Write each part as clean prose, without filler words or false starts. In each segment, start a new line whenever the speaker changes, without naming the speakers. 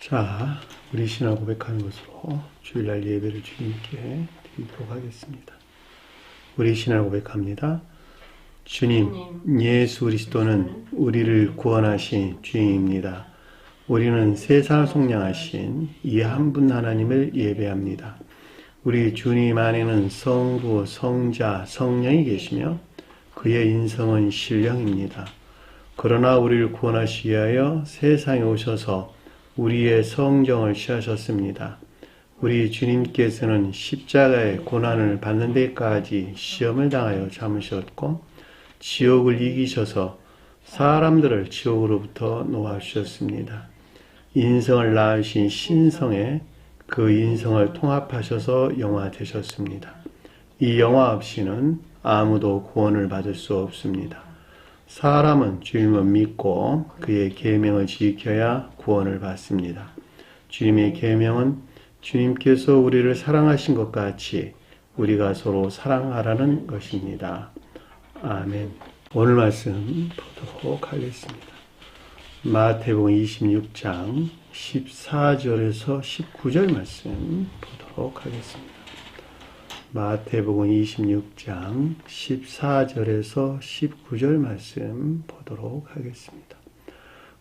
자, 우리 신앙 고백하는 것으로 주일날 예배를 주님께 드리도록 하겠습니다. 우리 신앙 고백합니다. 주님, 예수 그리스도는 우리를 구원하신 주님입니다. 우리는 세상을 속량하신 이 한 분 하나님을 예배합니다. 우리 주님 안에는 성부, 성자, 성령이 계시며 그의 인성은 신령입니다. 그러나 우리를 구원하시기 위하여 세상에 오셔서 우리의 성정을 취하셨습니다. 우리 주님께서는 십자가의 고난을 받는 데까지 시험을 당하여 참으셨고 지옥을 이기셔서 사람들을 지옥으로부터 놓아주셨습니다. 인성을 낳으신 신성에 그 인성을 통합하셔서 영화 되셨습니다. 이 영화 없이는 아무도 구원을 받을 수 없습니다. 사람은 주님을 믿고 그의 계명을 지켜야 구원을 받습니다. 주님의 계명은 주님께서 우리를 사랑하신 것 같이 우리가 서로 사랑하라는 것입니다. 아멘. 오늘 말씀 보도록 하겠습니다. 마태복음 26장 14절에서 19절 말씀 보도록 하겠습니다. 마태복음 26장 14절에서 19절 말씀 보도록 하겠습니다.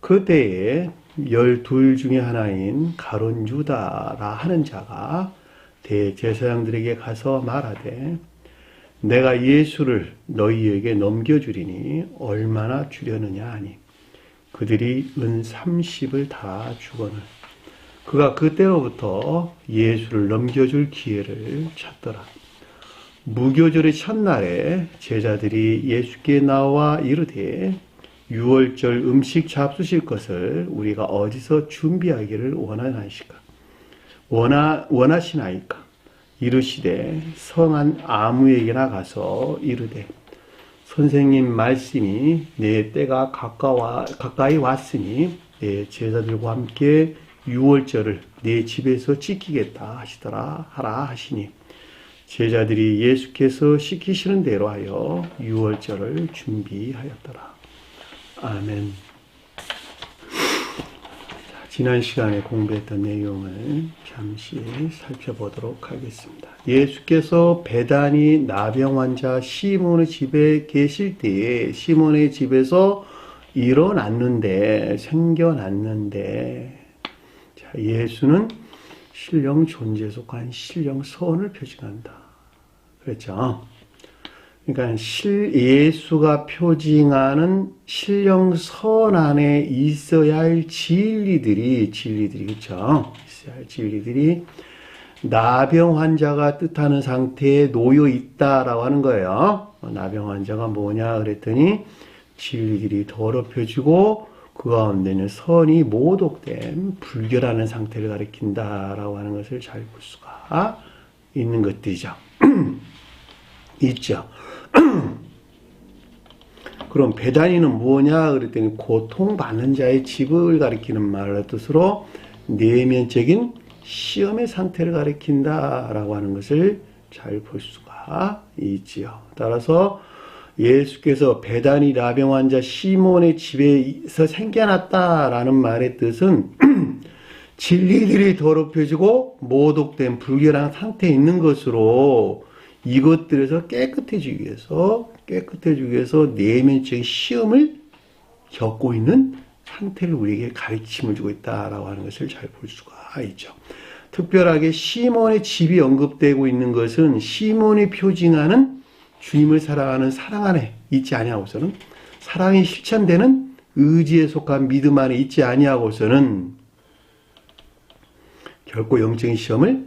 그때에 12 중에 하나인 가룟 유다라 하는 자가 대제사장들에게 가서 말하되 내가 예수를 너희에게 넘겨주리니 얼마나 주려느냐 하니 그들이 은 30을 다 주거늘 그가 그때로부터 예수를 넘겨줄 기회를 찾더라. 무교절의 첫날에 제자들이 예수께 나와 이르되 유월절 음식 잡수실 것을 우리가 어디서 준비하기를 원하시나이까? 이르시되 성한 아무에게나 가서 이르되 선생님 말씀이 내 때가 가까이 왔으니 내 제자들과 함께 유월절을 내 집에서 지키겠다 하라 하시니 제자들이 예수께서 시키시는 대로 하여 유월절을 준비하였더라. 아멘. 지난 시간에 공부했던 내용을 잠시 살펴보도록 하겠습니다. 예수께서 베다니 나병 환자 시몬의 집에 계실 때에 시몬의 집에서 생겨났는데 예수는 신령 존재에 속한 신령 선을 표징한다. 그렇죠? 그러니까 예수가 표징하는 신령 선 안에 있어야 할 진리들이 그렇죠? 있어야 할 진리들이 나병 환자가 뜻하는 상태에 놓여 있다라고 하는 거예요. 나병 환자가 뭐냐 그랬더니 진리들이 더럽혀지고 그 가운데는 선이 모독된 불결하는 상태를 가리킨다라고 하는 것을 잘 볼 수가 있는 것들이죠. 있죠. 그럼 베다니는 뭐냐 그랬더니 고통받는 자의 집을 가리키는 말의 뜻으로 내면적인 시험의 상태를 가리킨다라고 하는 것을 잘 볼 수가 있지요. 따라서 예수께서 베다니 나병 환자 시몬의 집에서 생겨났다라는 말의 뜻은 진리들이 더럽혀지고 모독된 불결한 상태에 있는 것으로 이것들에서 깨끗해지기 위해서 내면적인 시험을 겪고 있는 상태를 우리에게 가르침을 주고 있다라고 하는 것을 잘 볼 수가 있죠. 특별하게 시몬의 집이 언급되고 있는 것은 시몬이 표징하는 주님을 사랑하는 사랑 안에 있지 아니하고서는 사랑이 실천되는 의지에 속한 믿음 안에 있지 아니하고서는 결코 영적인 시험을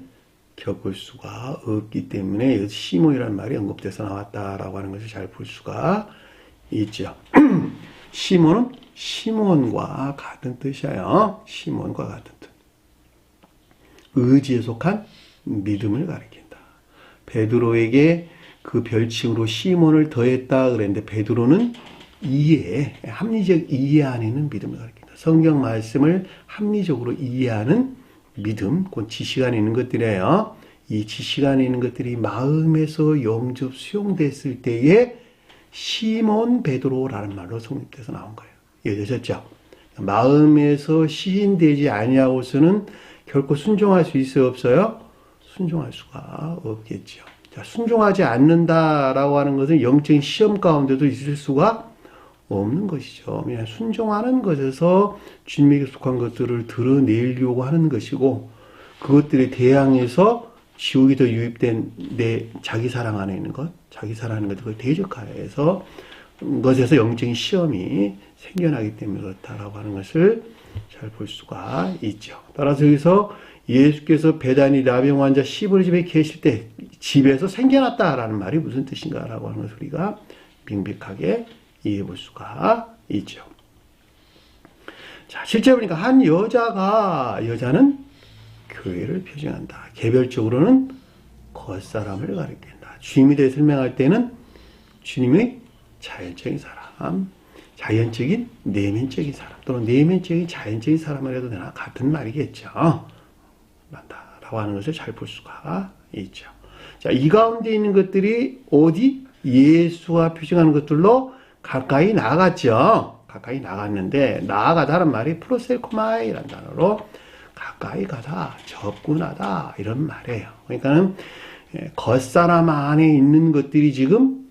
겪을 수가 없기 때문에 시몬이라는 말이 언급돼서 나왔다라고 하는 것을 잘 볼 수가 있죠. 시몬은 시몬과 같은 뜻이에요. 시몬과 같은 뜻. 의지에 속한 믿음을 가리킨다. 베드로에게 그 별칭으로 시몬을 더했다 그랬는데 베드로는 합리적 이해 안에 있는 믿음을 가리킨다. 성경 말씀을 합리적으로 이해하는 믿음, 그 지식 안에 있는 것들이에요. 이 지식 안에 있는 것들이 마음에서 영접 수용됐을 때에 시몬 베드로라는 말로 성립돼서 나온 거예요. 이해되셨죠? 마음에서 시인되지 아니하고서는 결코 순종할 수 있어요, 없어요? 순종할 수가 없겠죠. 자, 순종하지 않는다라고 하는 것은 영적인 시험 가운데도 있을 수가 없는 것이죠. 그냥 순종하는 것에서 주님에게 속한 것들을 드러내려고 하는 것이고, 그것들에 대항해서 지옥이 더 유입된 내 자기 사랑 안에 있는 것, 자기 사랑하는 것, 그걸 대적하여서 것에서 영적인 시험이 생겨나기 때문에 그렇다라고 하는 것을 잘 볼 수가 있죠. 따라서 여기서 예수께서 베다니 나병 환자 시부르 집에 계실 때 집에서 생겨났다라는 말이 무슨 뜻인가라고 하는 것을 우리가 명백하게 이해해 볼 수가 있죠. 자, 실제 보니까 한 여자는 교회를 표징한다. 개별적으로는 겉사람을 가리킨다. 주님에 대해 설명할 때는 주님의 자연적인 사람, 자연적인 내면적인 사람, 또는 내면적인 자연적인 사람을 해도 되나 같은 말이겠죠. 라고 하는 것을 잘 볼 수가 있죠. 자, 이 가운데 있는 것들이 어디? 예수와 표징하는 것들로 가까이 나아갔죠. 가까이 나갔는데, 나아가다는 말이 프로셀코마이라는 단어로 가까이 가다, 접근하다, 이런 말이에요. 그러니까는 겉사람 안에 있는 것들이 지금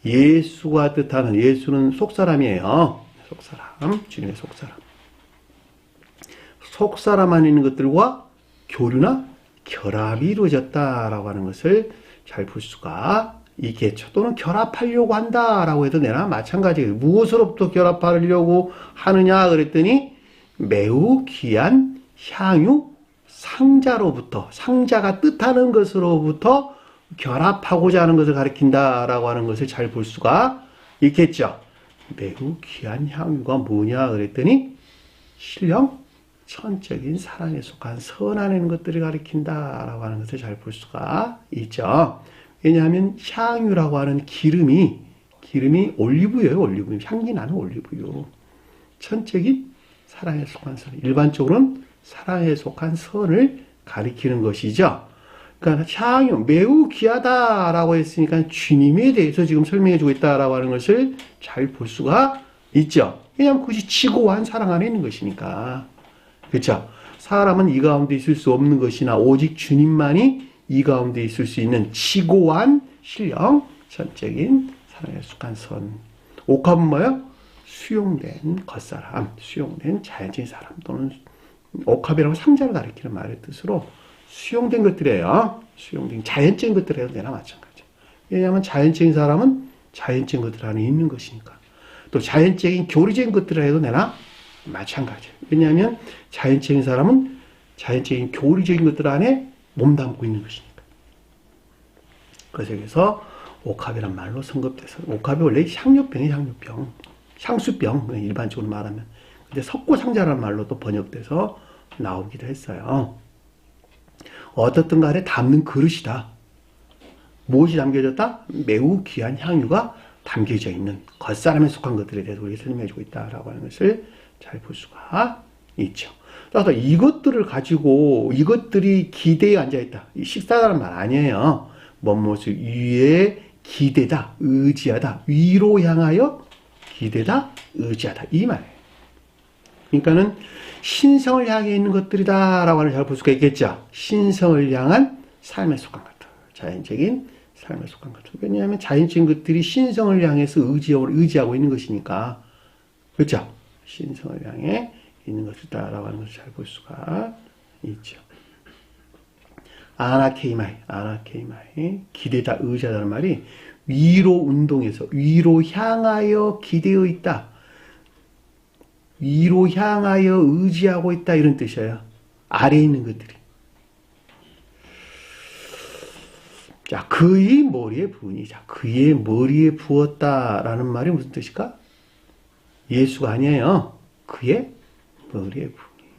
예수가 뜻하는, 예수는 속사람이에요. 속사람, 주님의 속사람. 속사람 안에 있는 것들과 교류나 결합이 이루어졌다라고 하는 것을 잘 볼 수가 있겠죠. 또는 결합하려고 한다라고 해도 되나 마찬가지예요. 무엇으로부터 결합하려고 하느냐 그랬더니 매우 귀한 향유 상자로부터, 상자가 뜻하는 것으로부터 결합하고자 하는 것을 가리킨다라고 하는 것을 잘 볼 수가 있겠죠. 매우 귀한 향유가 뭐냐 그랬더니 신령 천적인 사랑에 속한 선한 것들을 가리킨다라고 하는 것을 잘 볼 수가 있죠. 왜냐하면 향유라고 하는 기름이 올리브유예요. 올리브유. 향기 나는 올리브유. 천적인 사랑에 속한 선. 일반적으로는 사랑에 속한 선을 가리키는 것이죠. 그러니까 향유, 매우 귀하다라고 했으니까 주님에 대해서 지금 설명해주고 있다라고 하는 것을 잘 볼 수가 있죠. 왜냐하면 그것이 지고한 사랑 안에 있는 것이니까. 그렇죠? 사람은 이 가운데 있을 수 없는 것이나 오직 주님만이 이 가운데 있을 수 있는 지고한 신령, 전적인 사랑에 속한 선. 옥합은 뭐예요? 수용된 겉사람, 수용된 자연적인 사람 또는 옥합이라고 상자를 가리키는 말의 뜻으로 수용된 것들이에요. 수용된 자연적인 것들이라도 되나 마찬가지. 왜냐하면 자연적인 사람은 자연적인 것들 안에 있는 것이니까. 또 자연적인 교리적인 것들을 해도 되나 마찬가지예요. 왜냐하면 자연적인 사람은 자연적인 교리적인 것들 안에 몸담고 있는 것이니까. 그래서 옥합이란 말로 성급돼서, 옥합이 원래 향유병이에요. 향유병, 향수병 일반적으로 말하면. 근데 석고상자라는 말로 또 번역돼서 나오기도 했어요. 어떻든 간에 담는 그릇이다. 무엇이 담겨졌다? 매우 귀한 향유가 담겨져 있는 겉사람에 속한 것들에 대해서 우리가 설명해주고 있다라고 하는 것을 잘 볼 수가 있죠. 따라서 이것들을 가지고 이것들이 기대에 앉아있다. 식사라는 말 아니에요. 무엇을 위에 기대다, 의지하다, 위로 향하여 기대다, 의지하다 이 말이에요. 그러니까는 신성을 향해 있는 것들이다라고 하는 잘 볼 수가 있겠죠. 신성을 향한 삶에 속한 것들, 자연적인 삶에 속한 것들. 왜냐하면 자연적인 것들이 신성을 향해서 의지하고 있는 것이니까, 그렇죠? 신성을 향해 있는 것이다라고 하는 것을 잘 볼 수가 있죠. 아나케이마이, 기대다, 의지하다는 말이 위로 운동해서 위로 향하여 기대어 있다. 위로 향하여 의지하고 있다 이런 뜻이에요. 아래에 있는 것들이. 자, 그의 머리에 부으니, 자, 그의 머리에 부었다라는 말이 무슨 뜻일까? 예수가 아니에요. 그의 머리에 부으니.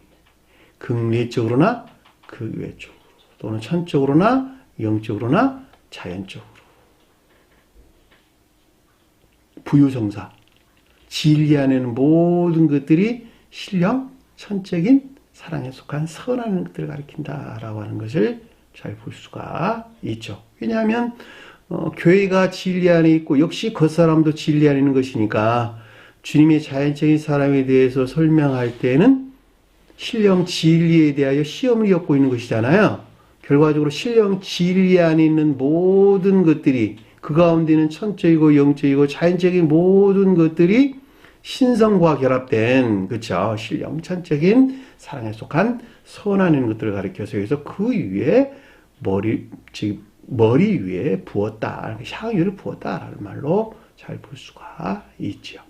극내적으로나 극외적으로 또는 천적으로나 영적으로나 자연적으로. 부유성사. 진리 안에는 모든 것들이 신령, 천적인 사랑에 속한 선한 것들을 가리킨다라고 하는 것을 잘 볼 수가 있죠. 왜냐하면 교회가 진리 안에 있고 역시 겉사람도 진리 안에 있는 것이니까 주님의 자연적인 사람에 대해서 설명할 때는 신령 진리에 대하여 시험을 겪고 있는 것이잖아요. 결과적으로 신령 진리 안에 있는 모든 것들이 그 가운데는 천적이고 영적이고 자연적인 모든 것들이 신성과 결합된 그렇죠. 신령천적인 사랑에 속한 선한 것들을 가리켜서 여기서 그 위에 머리 위에 부었다. 향유를 부었다라는 말로 잘 볼 수가 있죠.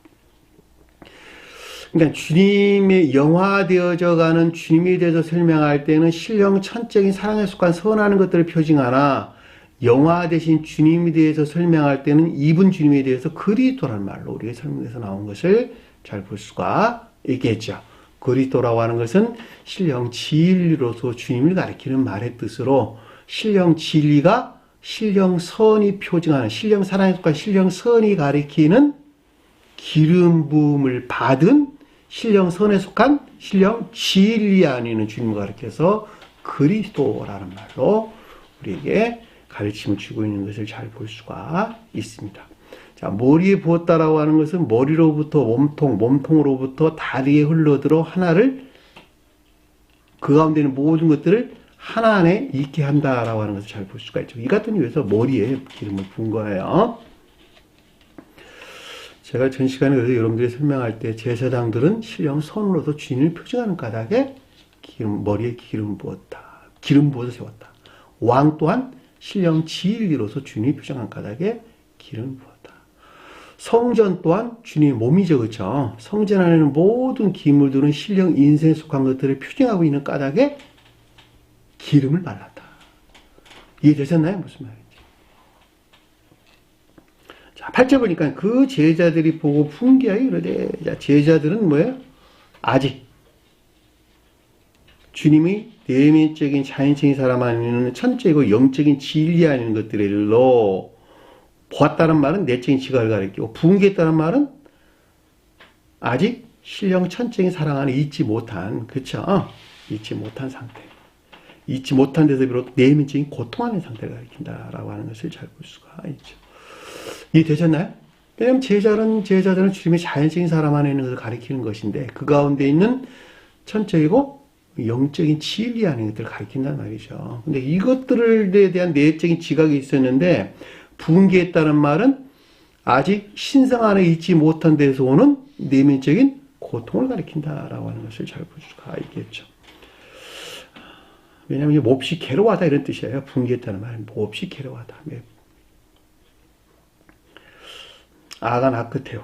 그러니까 주님의 영화되어져 가는 주님에 대해서 설명할 때는 신령천적인 사랑에 속한 선한 것들을 표징하나 영화 대신 주님에 대해서 설명할 때는 이분 주님에 대해서 그리스도라는 말로 우리가 설명해서 나온 것을 잘 볼 수가 있겠죠. 그리스도라고 하는 것은 신령 진리로서 주님을 가리키는 말의 뜻으로 신령 진리가 신령 선이 표징하는 신령 사랑에 속한 신령 선이 가리키는 기름 부음을 받은 신령 선에 속한 신령 진리 안에 있는 주님을 가리켜서 그리스도라는 말로 우리에게 가르침을 주고 있는 것을 잘 볼 수가 있습니다. 자, 머리에 부었다라고 하는 것은 머리로부터 몸통으로부터 다리에 흘러들어 하나를 그 가운데 있는 모든 것들을 하나 안에 있게 한다라고 하는 것을 잘 볼 수가 있죠. 이 같은 이유에서 머리에 기름을 부은 거예요. 제가 전 시간에 그래서 여러분들이 설명할 때 제사장들은 신령 선으로서 주님을 표징하는 까닭에 머리에 기름을 부었다. 기름 부어서 세웠다. 왕 또한 신령 진리로서 주님이 표징한 까닭에 기름을 부었다. 성전 또한 주님의 몸이죠. 그렇죠? 성전 안에는 모든 기물들은 신령 인생에 속한 것들을 표징하고 있는 까닭에 기름을 발랐다. 이해되셨나요? 무슨 말인지. 자, 8절 보니까 그 제자들이 보고 풍기하여 이르되, 자, 제자들은 뭐예요? 아직 주님의 내면적인 자연적인 사람 안에 있는 천적이고 영적인 진리 안에 있는 것들로 보았다는 말은 내적인 지각을 가리키고 분개했다는 말은 아직 신령 천적인 사랑 안에 있지 못한 그쵸? 있지 못한 상태. 있지 못한 데서 비롯 내면적인 고통하는 상태를 가리킨다라고 하는 것을 잘 볼 수가 있죠. 이해되셨나요? 왜냐하면 제자들은 주님의 자연적인 사람 안에 있는 것을 가리키는 것인데 그 가운데 있는 천적이고 영적인 진리 안에 있는 것들을 가리킨단 말이죠. 근데 이것들에 대한 내적인 지각이 있었는데 분개했다는 말은 아직 신성 안에 있지 못한 데서 오는 내면적인 고통을 가리킨다라고 하는 것을 잘 볼 수가 있겠죠. 왜냐하면 몹시 괴로워하다 이런 뜻이에요. 분개했다는 말은 몹시 괴로워하다. 아가 나크테오.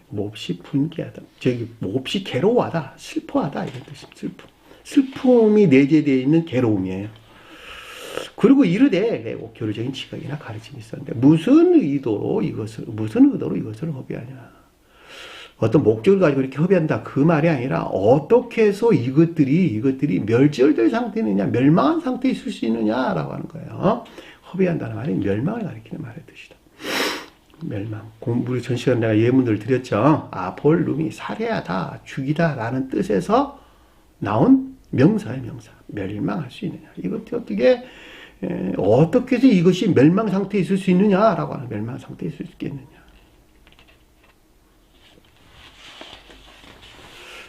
몹시 분개하다. 몹시 괴로워하다. 슬퍼하다 이런 뜻입니다. 슬픔이 내재되어 있는 괴로움이에요. 그리고 이르되 교류적인 지각이나 가르침이 있었는데 무슨 의도로 이것을 허비하냐. 어떤 목적을 가지고 이렇게 허비한다 그 말이 아니라 어떻게 해서 이것들이 멸절될 상태느냐 멸망한 상태에 있을 수 있느냐라고 하는 거예요. 허비한다는 말이 멸망을 가리키는 말의 뜻이다. 멸망. 우리 전 시간 내가 예문들을 드렸죠. 아폴룸이 살해하다, 죽이다 라는 뜻에서 나온 명사예요, 명사. 멸망할 수 있느냐. 어떻게 해서 이것이 멸망 상태에 있을 수 있느냐라고 하는 멸망 상태에 있을 수 있겠느냐.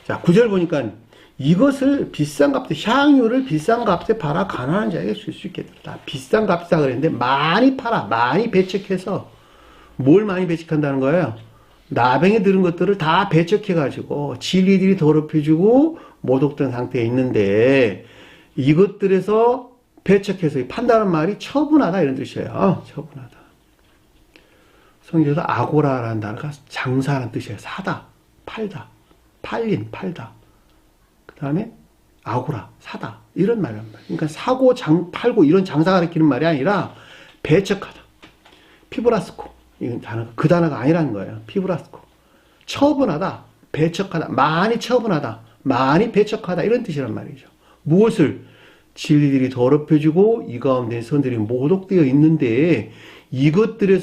자, 9절 보니까 이것을 비싼 값에, 향유를 비싼 값에 팔아 가난한 자에게 줄 수 있겠다. 비싼 값이다 그랬는데 많이 팔아, 많이 배척해서 뭘 많이 배척한다는 거예요? 나병에 들은 것들을 다 배척해가지고 진리들이 더럽혀지고 모독된 상태에 있는데 이것들에서 배척해서 판다는 말이 처분하다 이런 뜻이에요. 처분하다. 성경에서 아고라라는 단어가 장사라는 뜻이에요. 사다, 팔다, 팔다. 그 다음에 아고라, 사다 이런 말이란 말이에요. 그러니까 사고, 팔고 이런 장사가 가리키는 말이 아니라 배척하다. 피브라스코. 이건 그 단어가 아니라는 거예요. 피브라스코. 처분하다, 배척하다, 많이 처분하다, 많이 배척하다 이런 뜻이란 말이죠. 무엇을? 진리들이 더럽혀지고 이 가운데 선들이 모독되어 있는데 이것들이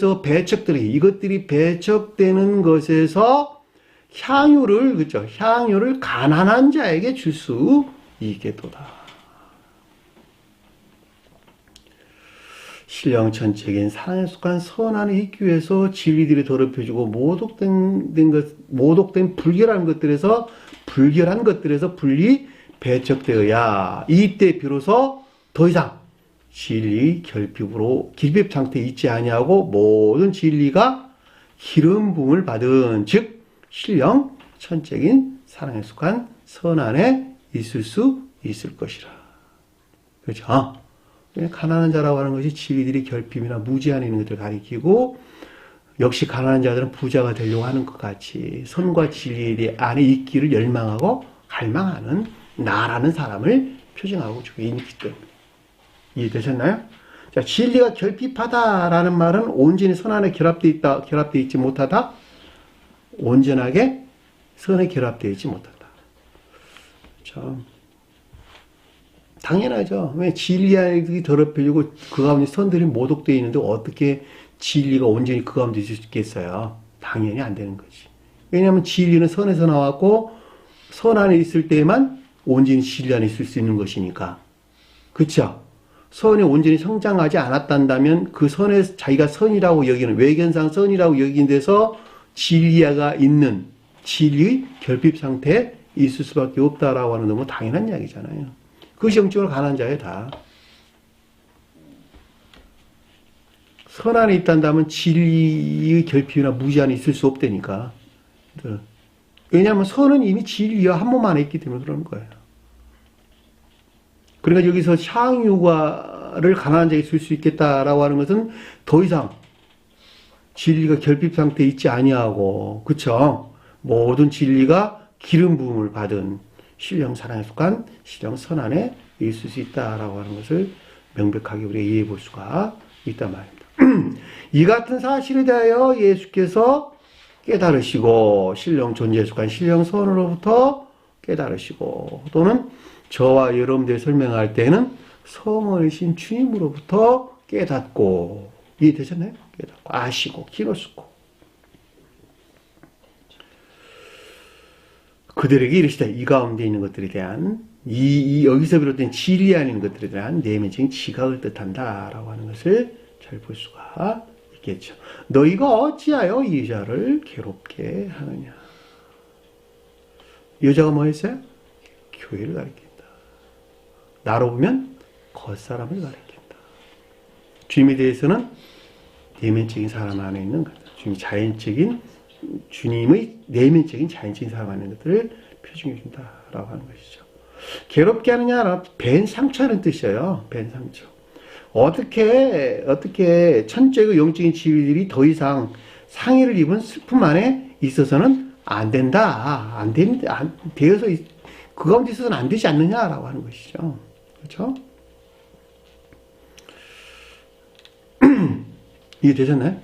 배척되는 것에서 향유를 가난한 자에게 줄 수 있겠도다. 신령천책인 사랑에 속한 선안에 있기 위해서 진리들이 더럽혀지고 모독된 불결한 것들에서 분리 배척되어야 이때 비로소 더 이상 진리 결핍 상태에 있지 아니하고 모든 진리가 기름 부음을 받은 즉 신령 천책인 사랑에 속한 선안에 있을 수 있을 것이라. 그렇죠? 가난한 자라고 하는 것이 진리들이 결핍이나 무지 안에 있는 것들을 가리키고 역시 가난한 자들은 부자가 되려고 하는 것 같이 선과 진리 안에 있기를 열망하고 갈망하는 나라는 사람을 표징하고 있기 때문에. 이해되셨나요? 자, 진리가 결핍하다라는 말은 온전히 선 안에 결합되어 있지 못하다. 온전하게 선에 결합되어 있지 못하다. 그렇죠? 당연하죠. 왜 진리가 더럽혀지고 그 가운데 선들이 모독되어 있는데 어떻게 진리가 온전히 그 가운데 있을 수 있겠어요? 당연히 안 되는 거지. 왜냐하면 진리는 선에서 나왔고 선 안에 있을 때에만 온전히 진리 안에 있을 수 있는 것이니까. 그렇죠? 선이 온전히 성장하지 않았단다면 그 선에 자기가 선이라고 여기는 외견상 선이라고 여긴 데서 진리가 있는 진리의 결핍 상태에 있을 수밖에 없다라고 하는 너무 당연한 이야기잖아요. 그것이 영적으로 가난한 자예요, 다. 선 안에 있단다면 진리의 결핍이나 무지 안에 있을 수 없다니까. 왜냐하면 선은 이미 진리와 한 몸 안에 있기 때문에 그러는 거예요. 그러니까 여기서 향유가를 가난한 자에게 줄 수 있겠다라고 하는 것은 더 이상 진리가 결핍 상태에 있지 아니하고, 그쵸? 모든 진리가 기름 부음을 받은 신령 사랑에 속한 신령 선 안에 있을 수 있다라고 하는 것을 명백하게 우리가 이해해 볼 수가 있단 말입니다. 이 같은 사실에 대하여 예수께서 깨달으시고 신령 존재에 속한 신령 선으로부터 깨달으시고 또는 저와 여러분들이 설명할 때는 성원이신 주님으로부터 깨닫고 이해되셨나요? 깨닫고 아시고 기노스고 그들에게 이르시되 이 가운데 있는 것들에 대한 여기서 비롯된 진리 안에 있는 것들에 대한 내면적인 지각을 뜻한다라고 하는 것을 잘 볼 수가 있겠죠. 너희가 어찌하여 이 여자를 괴롭게 하느냐. 여자가 뭐 했어요? 교회를 가리킨다. 나로 보면 겉사람을 가리킨다. 주님에 대해서는 내면적인 사람 안에 있는 것, 주님의 내면적인 자연적인 사람 안에 있는 것들을 표준해 준다라고 하는 것이죠. 괴롭게 하느냐, 벤 상처라는 뜻이에요. 벤 상처. 어떻게 천적이고 영적인 지위들이 더 이상 상해를 입은 슬픔 안에 있어서는 안 된다. 안 됩니다. 되어서 그 가운데 있어서는 안 되지 않느냐라고 하는 것이죠. 그렇죠? 이해되셨나요?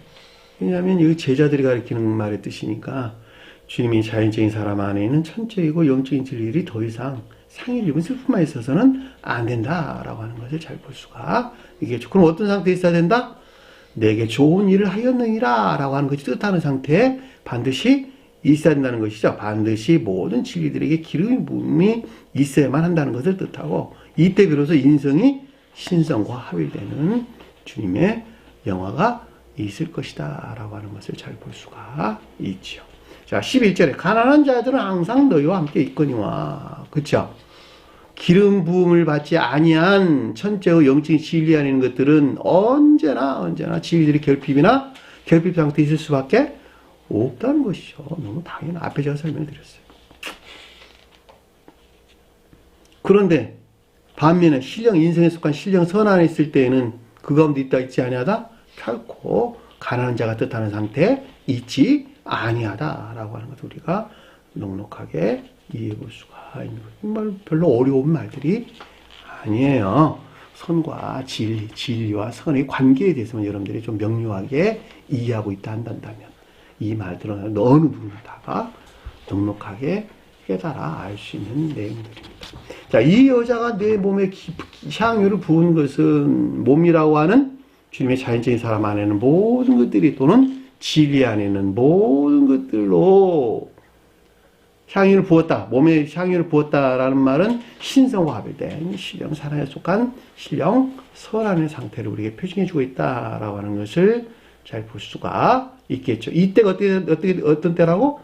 왜냐하면 이 제자들이 가리키는 말의 뜻이니까 주님이 자연적인 사람 안에 있는 천적이고 영적인 진리들이 더 이상 상해를 입은 슬픔만 있어서는 안 된다라고 하는 것을 잘 볼 수가 있겠죠. 그럼 어떤 상태에 있어야 된다? 내게 좋은 일을 하였느니라 라고 하는 것이 뜻하는 상태에 반드시 있어야 된다는 것이죠. 반드시 모든 진리들에게 기름이 부음이 있어야만 한다는 것을 뜻하고 이때 비로소 인성이 신성과 합일되는 주님의 영화가 있을 것이다 라고 하는 것을 잘 볼 수가 있죠. 자, 11절에 가난한 자들은 항상 너희와 함께 있거니와. 그쵸? 기름 부음을 받지 아니한 천재의 영적인 진리 안에 있는 것들은 언제나 진리들이 결핍 상태에 있을 수밖에 없다는 것이죠. 너무 당연한 앞에 제가 설명드렸어요. 그런데 반면에 인생에 속한 신령 선 안에 있을 때에는 그 가운데 있지 아니하다? 결코 가난한 자가 뜻하는 상태에 있지 아니하다라고 하는 것을 우리가 넉넉하게 이해해 볼 수가 있는 거예요. 정말 별로 어려운 말들이 아니에요. 선과 진리와 선의 관계에 대해서만 여러분들이 좀 명료하게 이해하고 있다 한다면 이 말들은 어느 누구다가 넉넉하게 깨달아 알 수 있는 내용들입니다. 자, 이 여자가 내 몸에 향유를 부은 것은 몸이라고 하는 주님의 자연적인 사람 안에는 모든 것들이 또는 진리 안에는 모든 것들로 향유를 부었다. 몸에 향유를 부었다라는 말은 신성과 합일된 신령 사랑에 속한 신령 선안의 상태를 우리에게 표징해주고 있다라고 하는 것을 잘 볼 수가 있겠죠. 이때가 어떤 때라고?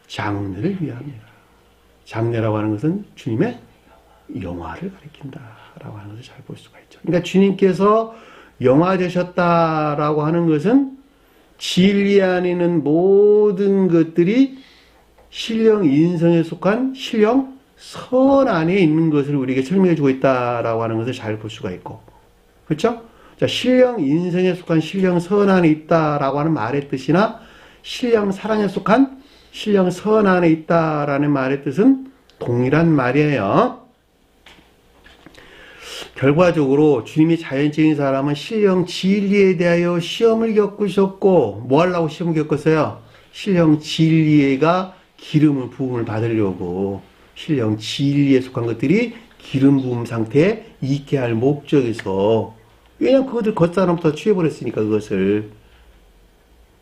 장래를 위함이라. 장래라고 하는 것은 주님의 영화를 가리킨다라고 하는 것을 잘 볼 수가 있죠. 그러니까 주님께서 영화 되셨다라고 하는 것은 진리 안에 있는 모든 것들이 신령 인성에 속한 신령 선 안에 있는 것을 우리에게 설명해 주고 있다라고 하는 것을 잘 볼 수가 있고, 그렇죠? 자, 신령 인성에 속한 신령 선 안에 있다라고 하는 말의 뜻이나 신령 사랑에 속한 신령 선 안에 있다라는 말의 뜻은 동일한 말이에요. 결과적으로 주님이 자연적인 사람은 신령 진리에 대하여 시험을 겪으셨고, 뭐 하려고 시험을 겪었어요? 신령 진리가 기름을 부음을 받으려고, 신령 진리에 속한 것들이 기름 부음 상태에 있게 할 목적에서, 왜냐면 그것을 겉사람부터 취해버렸으니까. 그것을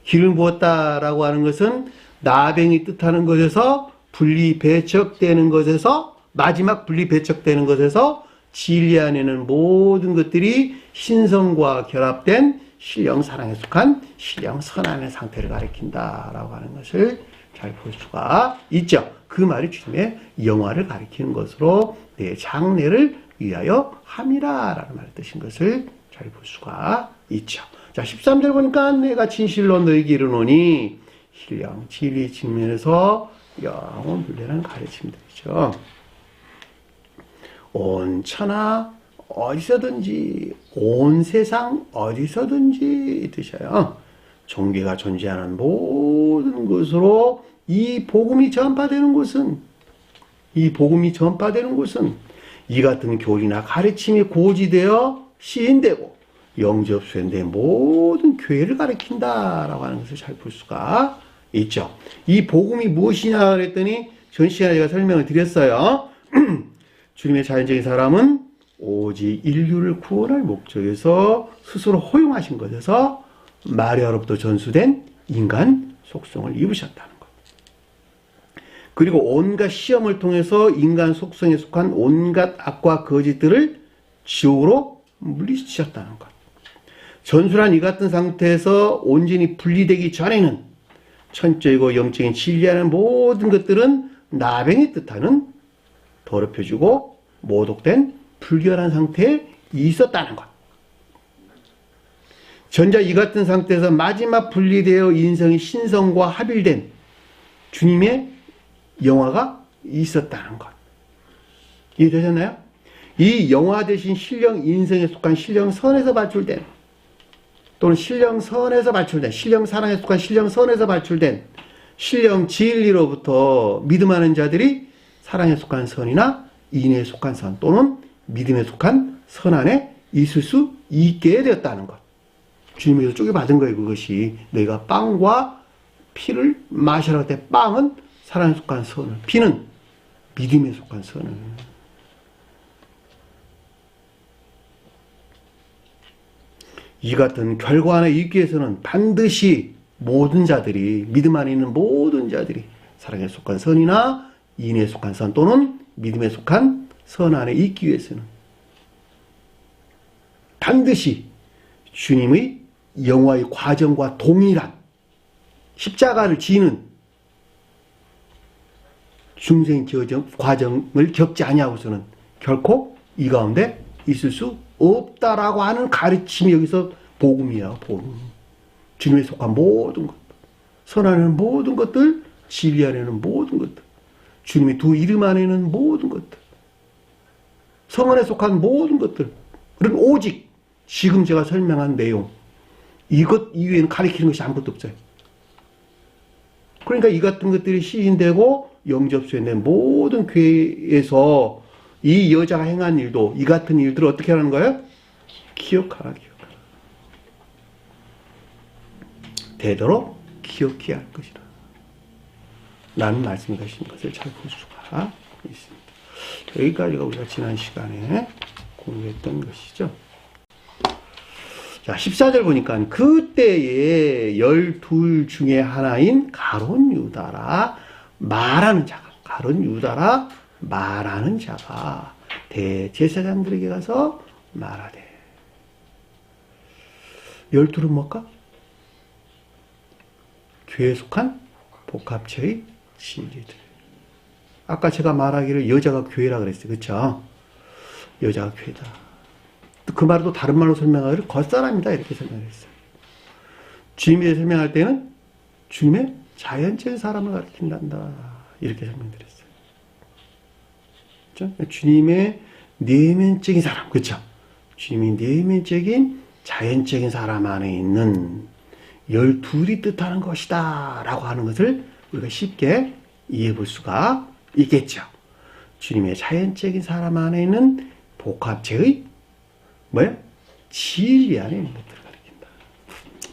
기름 부었다라고 하는 것은 나병이 뜻하는 것에서 분리 배척되는 것에서, 마지막 분리 배척되는 것에서 진리 안에는 모든 것들이 신성과 결합된 신령 사랑에 속한 신령 선안의 상태를 가리킨다라고 하는 것을 잘 볼 수가 있죠. 그 말이 주님의 영화를 가리키는 것으로 내 장래를 위하여 함이라라는 말의 뜻인 것을 잘 볼 수가 있죠. 자, 13절 보니까 내가 진실로 너에게 이르노니 신령 진리 측면에서 영원 불례라는 가르침들이죠. 온 천하 어디서든지, 온 세상 어디서든지 뜻이에요. 종교가 존재하는 모든 곳으로 이 복음이 전파되는 곳은, 이 같은 교리나 가르침이 고지되어 시인되고 영접수행된 모든 교회를 가리킨다라고 하는 것을 잘 볼 수가 있죠. 이 복음이 무엇이냐 그랬더니 전 시간에 제가 설명을 드렸어요. 주님의 자연적인 사람은 오직 인류를 구원할 목적에서 스스로 허용하신 것에서 마리아로부터 전수된 인간 속성을 입으셨다는 것. 그리고 온갖 시험을 통해서 인간 속성에 속한 온갖 악과 거짓들을 지옥으로 물리치셨다는 것. 전술한 이 같은 상태에서 온전히 분리되기 전에는 천적이고 영적인 진리하는 모든 것들은 나병이 뜻하는 더럽혀지고 모독된 불결한 상태에 있었다는 것. 전자 이 같은 상태에서 마지막 분리되어 인성이 신성과 합일된 주님의 영화가 있었다는 것. 이해되셨나요? 이 영화 대신 신령 인성에 속한 신령 선에서 발출된, 또는 신령 선에서 발출된, 신령 사랑에 속한 신령 선에서 발출된 신령 진리로부터 믿음하는 자들이 사랑에 속한 선이나 인애에 속한 선, 또는 믿음에 속한 선 안에 있을 수 있게 되었다는 것. 주님에서 쪼개받은 거예요. 그것이 너희가 빵과 피를 마시라 할 때 빵은 사랑에 속한 선을, 피는 믿음에 속한 선을. 이 같은 결과 안에 있기 위해서는 반드시 모든 자들이, 믿음 안에 있는 모든 자들이 사랑에 속한 선이나 인애에 속한 선, 또는 믿음에 속한 선 안에 있기 위해서는 반드시 주님의 영화의 과정과 동일한 십자가를 지는 중생 과정을 겪지 아니하고서는 결코 이 가운데 있을 수 없다라고 하는 가르침이 여기서 복음이야. 복음. 주님에 속한 모든 것, 선 안에는 모든 것들, 진리 안에는 모든 것들, 주님의 두 이름 안에는 모든 것들, 성안에 속한 모든 것들은 오직 지금 제가 설명한 내용, 이것 이외에는 가리키는 것이 아무것도 없어요. 그러니까 이 같은 것들이 시인되고 영접수행된 모든 교회에서 이 여자가 행한 일도, 이 같은 일들을 어떻게 하는 거예요? 기억하라. 되도록 기억해야 할 것이다 라는 말씀이 되신 것을 잘 볼 수가 있습니다. 여기까지가 우리가 지난 시간에 공부했던 것이죠. 자, 14절 보니까 그때에 12 중에 하나인 가룟 유다라 말하는 자가, 가룟 유다라 말하는 자가 대제사장들에게 가서 말하되. 12는 뭘까? 교회에 속한 복합체의 진리들. 아까 제가 말하기를 여자가 교회라 그랬어요. 그렇죠? 여자가 교회다. 그 말을 또 다른 말로 설명하기를 겉사람이다 이렇게 설명했어요. 주님에 설명할 때는 주님의 자연적인 사람을 가리킨단다 이렇게 설명드렸어요. 그렇죠? 주님의 내면적인 사람, 그렇죠? 주님이 내면적인 자연적인 사람 안에 있는 12이 뜻하는 것이다 라고 하는 것을 우리가 쉽게 이해해 볼 수가 있겠죠. 주님의 자연적인 사람 안에 있는 복합체의 뭐예요? 진리 안에 있는 것들을 가리킨다.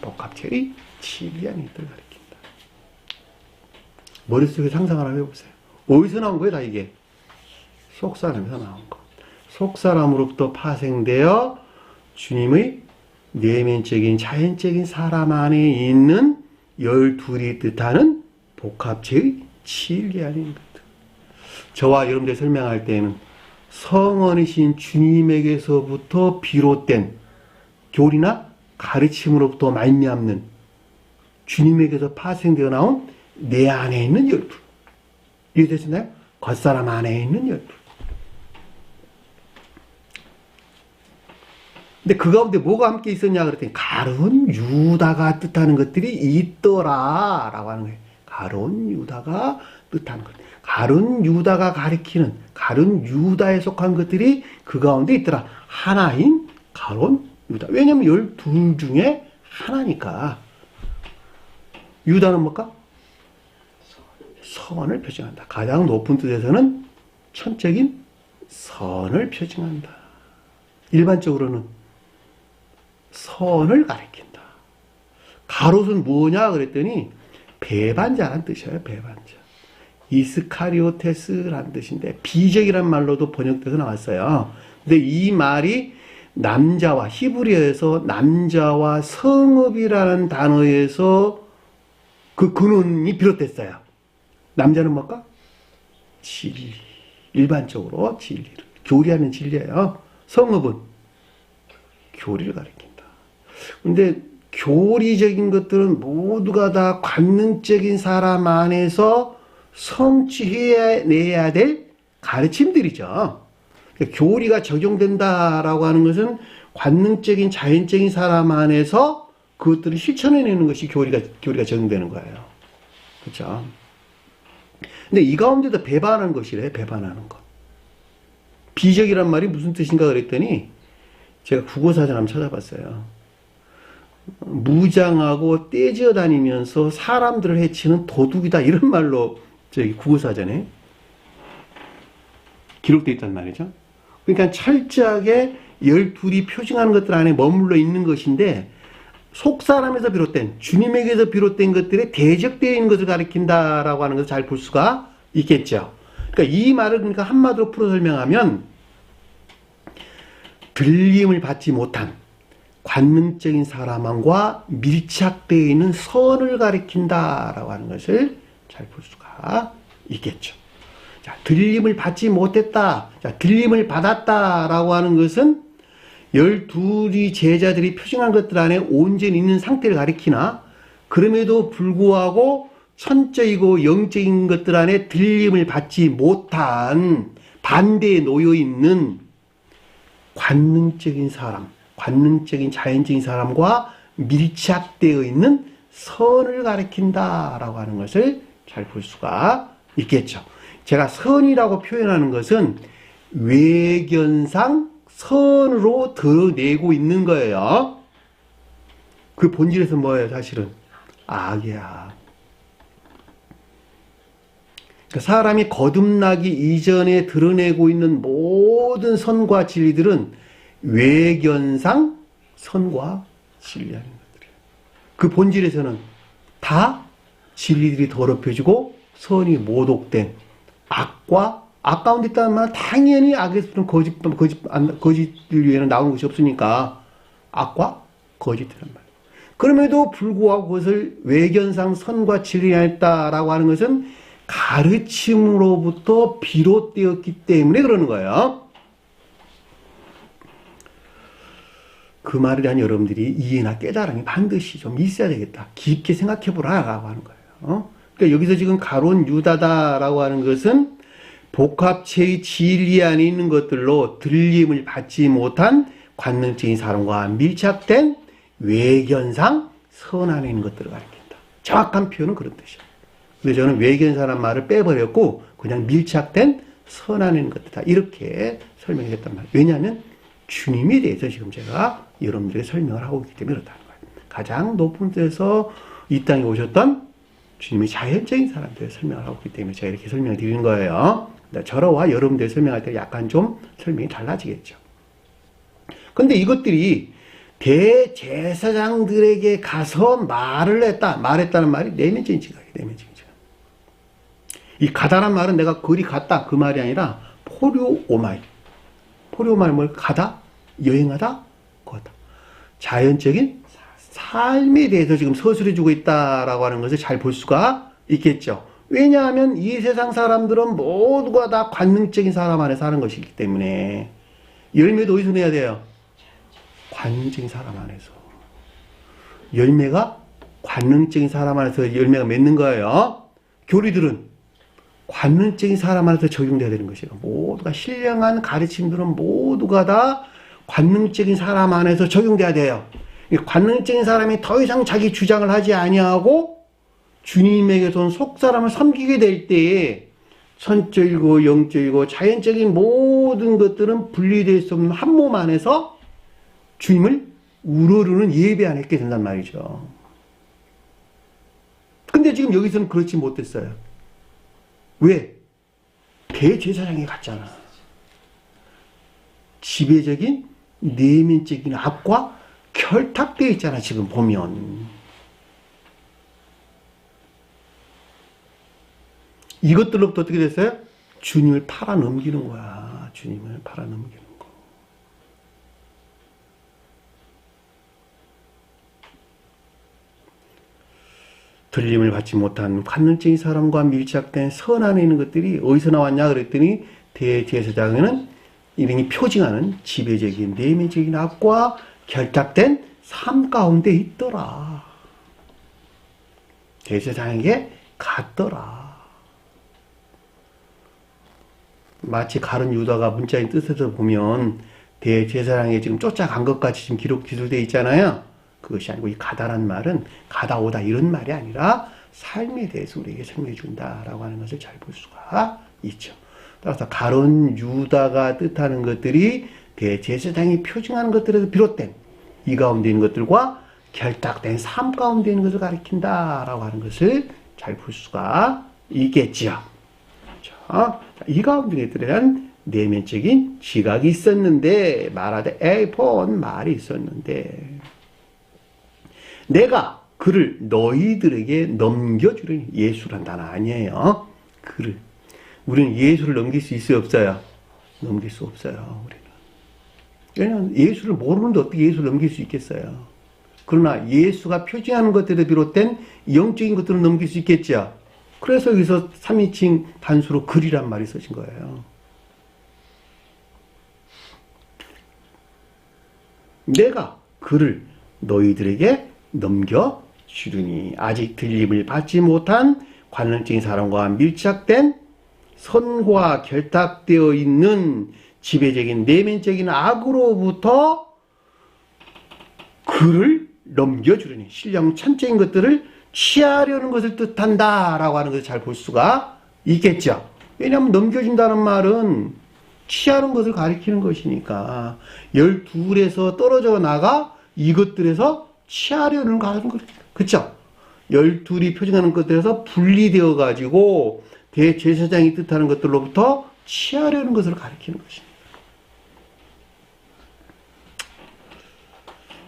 복합체의 진리 안에 있는 것들을 가리킨다. 머릿속에 상상을 한번 해보세요. 어디서 나온 거예요? 다 이게 속사람에서 나온 거. 속사람으로부터 파생되어 주님의 내면적인 자연적인 사람 안에 있는 12이 뜻하는 복합체의 진리 안에 있는 것들. 저와 여러분들 설명할 때에는 성원이신 주님에게서부터 비롯된 교리나 가르침으로부터 말미암는 주님에게서 파생되어 나온 내 안에 있는 12. 이해되시나요? 겉사람 안에 있는 12. 근데 그 가운데 뭐가 함께 있었냐 그랬더니 가룟 유다가 뜻하는 것들이 있더라 라고 하는 거예요. 가룟 유다가 뜻하는 것. 가룟 유다가 가리키는 가룟 유다에 속한 것들이 그 가운데 있더라. 하나인 가룟 유다. 왜냐면 12 중에 하나니까. 유다는 뭘까? 선을 표징한다. 가장 높은 뜻에서는 천적인 선을 표징한다. 일반적으로는 선을 가리킨다. 가롯은 뭐냐 그랬더니 배반자란 뜻이에요. 배반자. 이스카리오테스라는 뜻인데 비적이란 말로도 번역돼서 나왔어요. 근데 이 말이 남자와 히브리어에서 남자와 성읍이라는 단어에서 그 근원이 비롯됐어요. 남자는 뭘까? 진리. 일반적으로 진리를. 교리하는 진리예요. 성읍은 교리를 가리킨다. 근데 교리적인 것들은 모두가 다 관능적인 사람 안에서 성취해내야 될 가르침들이죠. 그러니까 교리가 적용된다라고 하는 것은 관능적인 자연적인 사람 안에서 그것들을 실천해내는 것이 교리가 적용되는 거예요. 그렇죠? 근데 이 가운데도 배반하는 것이래. 배반하는 것. 비적이란 말이 무슨 뜻인가 그랬더니 제가 국어사전 한번 찾아봤어요. 무장하고 떼지어 다니면서 사람들을 해치는 도둑이다 이런 말로 저기 국어사전에 기록되어 있단 말이죠. 그러니까 철저하게 12이 표징하는 것들 안에 머물러 있는 것인데 속사람에서 비롯된 주님에게서 비롯된 것들에 대적되어 있는 것을 가리킨다라고 하는 것을 잘 볼 수가 있겠죠. 그러니까 이 말을 그러니까 한마디로 풀어 설명하면 들림을 받지 못한 관능적인 사람과 밀착되어 있는 선을 가리킨다라고 하는 것을 잘 볼 수가 있겠죠. 자, 들림을 받지 못했다. 자, 들림을 받았다라고 하는 것은 12이 제자들이 표징한 것들 안에 온전히 있는 상태를 가리키나 그럼에도 불구하고 천적이고 영적인 것들 안에 들림을 받지 못한 반대에 놓여 있는 관능적인 사람, 관능적인 자연적인 사람과 밀착되어 있는 선을 가리킨다라고 하는 것을 잘 볼 수가 있겠죠. 제가 선이라고 표현하는 것은 외견상 선으로 드러내고 있는 거예요. 그 본질에서 뭐예요? 사실은 악이야. 그러니까 사람이 거듭나기 이전에 드러내고 있는 모든 선과 진리들은 외견상 선과 진리하는 것들이에요. 그 본질에서는 다 진리들이 더럽혀지고 선이 모독된 악과 악 가운데 있다는 말은 당연히 악에서는 거짓들 위에는 나오는 것이 없으니까 악과 거짓이란 말이에요. 그럼에도 불구하고 그것을 외견상 선과 진리하였다라고 하는 것은 가르침으로부터 비롯되었기 때문에 그러는 거예요. 그 말에 대한 여러분들이 이해나 깨달음이 반드시 좀 있어야 되겠다. 깊게 생각해 보라라고 하는 거예요. 그러니까 여기서 지금 가론 유다다라고 하는 것은 복합체의 진리 안에 있는 것들로 들림을 받지 못한 관능적인 사람과 밀착된 외견상 선 안에 있는 것들을 가리킨다. 정확한 표현은 그런 뜻이에요. 근데 저는 외견사란 말을 빼버렸고 그냥 밀착된 선 안에 있는 것들이다. 이렇게 설명했단 말이에요. 왜냐하면 주님에 대해서 지금 제가 여러분들에게 설명을 하고 있기 때문에 그렇다는 거예요. 가장 높은 데서 이 땅에 오셨던 주님의 자연적인 사람들에 설명을 하고 있기 때문에 제가 이렇게 설명을 드리는 거예요. 저와 여러분들 설명할 때 약간 좀 설명이 달라지겠죠. 근데 이것들이 대제사장들에게 가서 말했다는 말이 내면적인 지각이에요. 내면적인 지각. 이 가다란 말은 내가 거리 갔다 그 말이 아니라 포류오마이. 포류오마이 뭘 가다, 여행하다, 거다. 자연적인 삶에 대해서 지금 서술해주고 있다라고 하는 것을 잘 볼 수가 있겠죠. 왜냐하면 이 세상 사람들은 모두가 다 관능적인 사람 안에 사는 것이기 때문에 열매도 어디서 내야 돼요? 관능적인 사람 안에서. 열매가 관능적인 사람 안에서 열매가 맺는 거예요. 교리들은 관능적인 사람 안에서 적용돼야 되는 것이에요. 모두가 신령한 가르침들은 모두가 다 관능적인 사람 안에서 적용돼야 돼요. 관능적인 사람이 더 이상 자기 주장을 하지 아니하고 주님에게서 속 사람을 섬기게 될 때에 선적이고 영적이고 자연적인 모든 것들은 분리될 수 없는 한 몸 안에서 주님을 우러르는 예배 안에 있게 된단 말이죠. 근데 지금 여기서는 그렇지 못했어요. 왜? 대제사장에 갔잖아. 지배적인 내면적인 악과 결탁되어 있잖아. 지금 보면 이것들로부터 어떻게 됐어요? 주님을 팔아넘기는 거야. 주님을 팔아넘기는 거. 들림을 받지 못한 관능적인 사람과 밀착된 선 안에 있는 것들이 어디서 나왔냐 그랬더니 대제사장에는 이름이 표징하는 지배적인 내면적인 악과 결탁된 삶 가운데 있더라. 대제사장에게 갔더라. 마치 가룟 유다가 문자인 뜻에서 보면 대제사장에 지금 쫓아간 것 같이 지금 기술되어 있잖아요. 그것이 아니고 이 가다란 말은 가다 오다 이런 말이 아니라 삶에 대해서 우리에게 설명해 준다라고 하는 것을 잘 볼 수가 있죠. 따라서 가룟 유다가 뜻하는 것들이 대제사장이 표징하는 것들에서 비롯된 이 가운데 있는 것들과 결탁된 삶 가운데 있는 것을 가리킨다라고 하는 것을 잘 볼 수가 있겠지요. 자, 이 가운데 들에는 내면적인 지각이 있었는데 말하되 에이폰 말이 있었는데 내가 그를 너희들에게 넘겨주려니 예수란 단어 아니에요. 그를 우리는 예수를 넘길 수 있어요 없어요? 넘길 수 없어요. 우리는. 왜냐하면 예수를 모르는데 어떻게 예수를 넘길 수 있겠어요. 그러나 예수가 표징하는 것들에 비롯된 영적인 것들을 넘길 수 있겠죠. 그래서 여기서 3인칭 단수로 그리란 말이 써진 거예요. 내가 그를 너희들에게 넘겨주리니 아직 들림을 받지 못한 관능적인 사람과 밀착된 선과 결탁되어 있는 지배적인 내면적인 악으로부터 그를 넘겨주려니 신령 천적인 것들을 취하려는 것을 뜻한다라고 하는 것을 잘 볼 수가 있겠죠. 왜냐하면 넘겨준다는 말은 취하는 것을 가리키는 것이니까 12에서 떨어져 나가 이것들에서 취하려는 거 그렇죠? 12이 표징하는 것들에서 분리되어 가지고 대제사장이 뜻하는 것들로부터 취하려는 것을 가리키는 것입니다.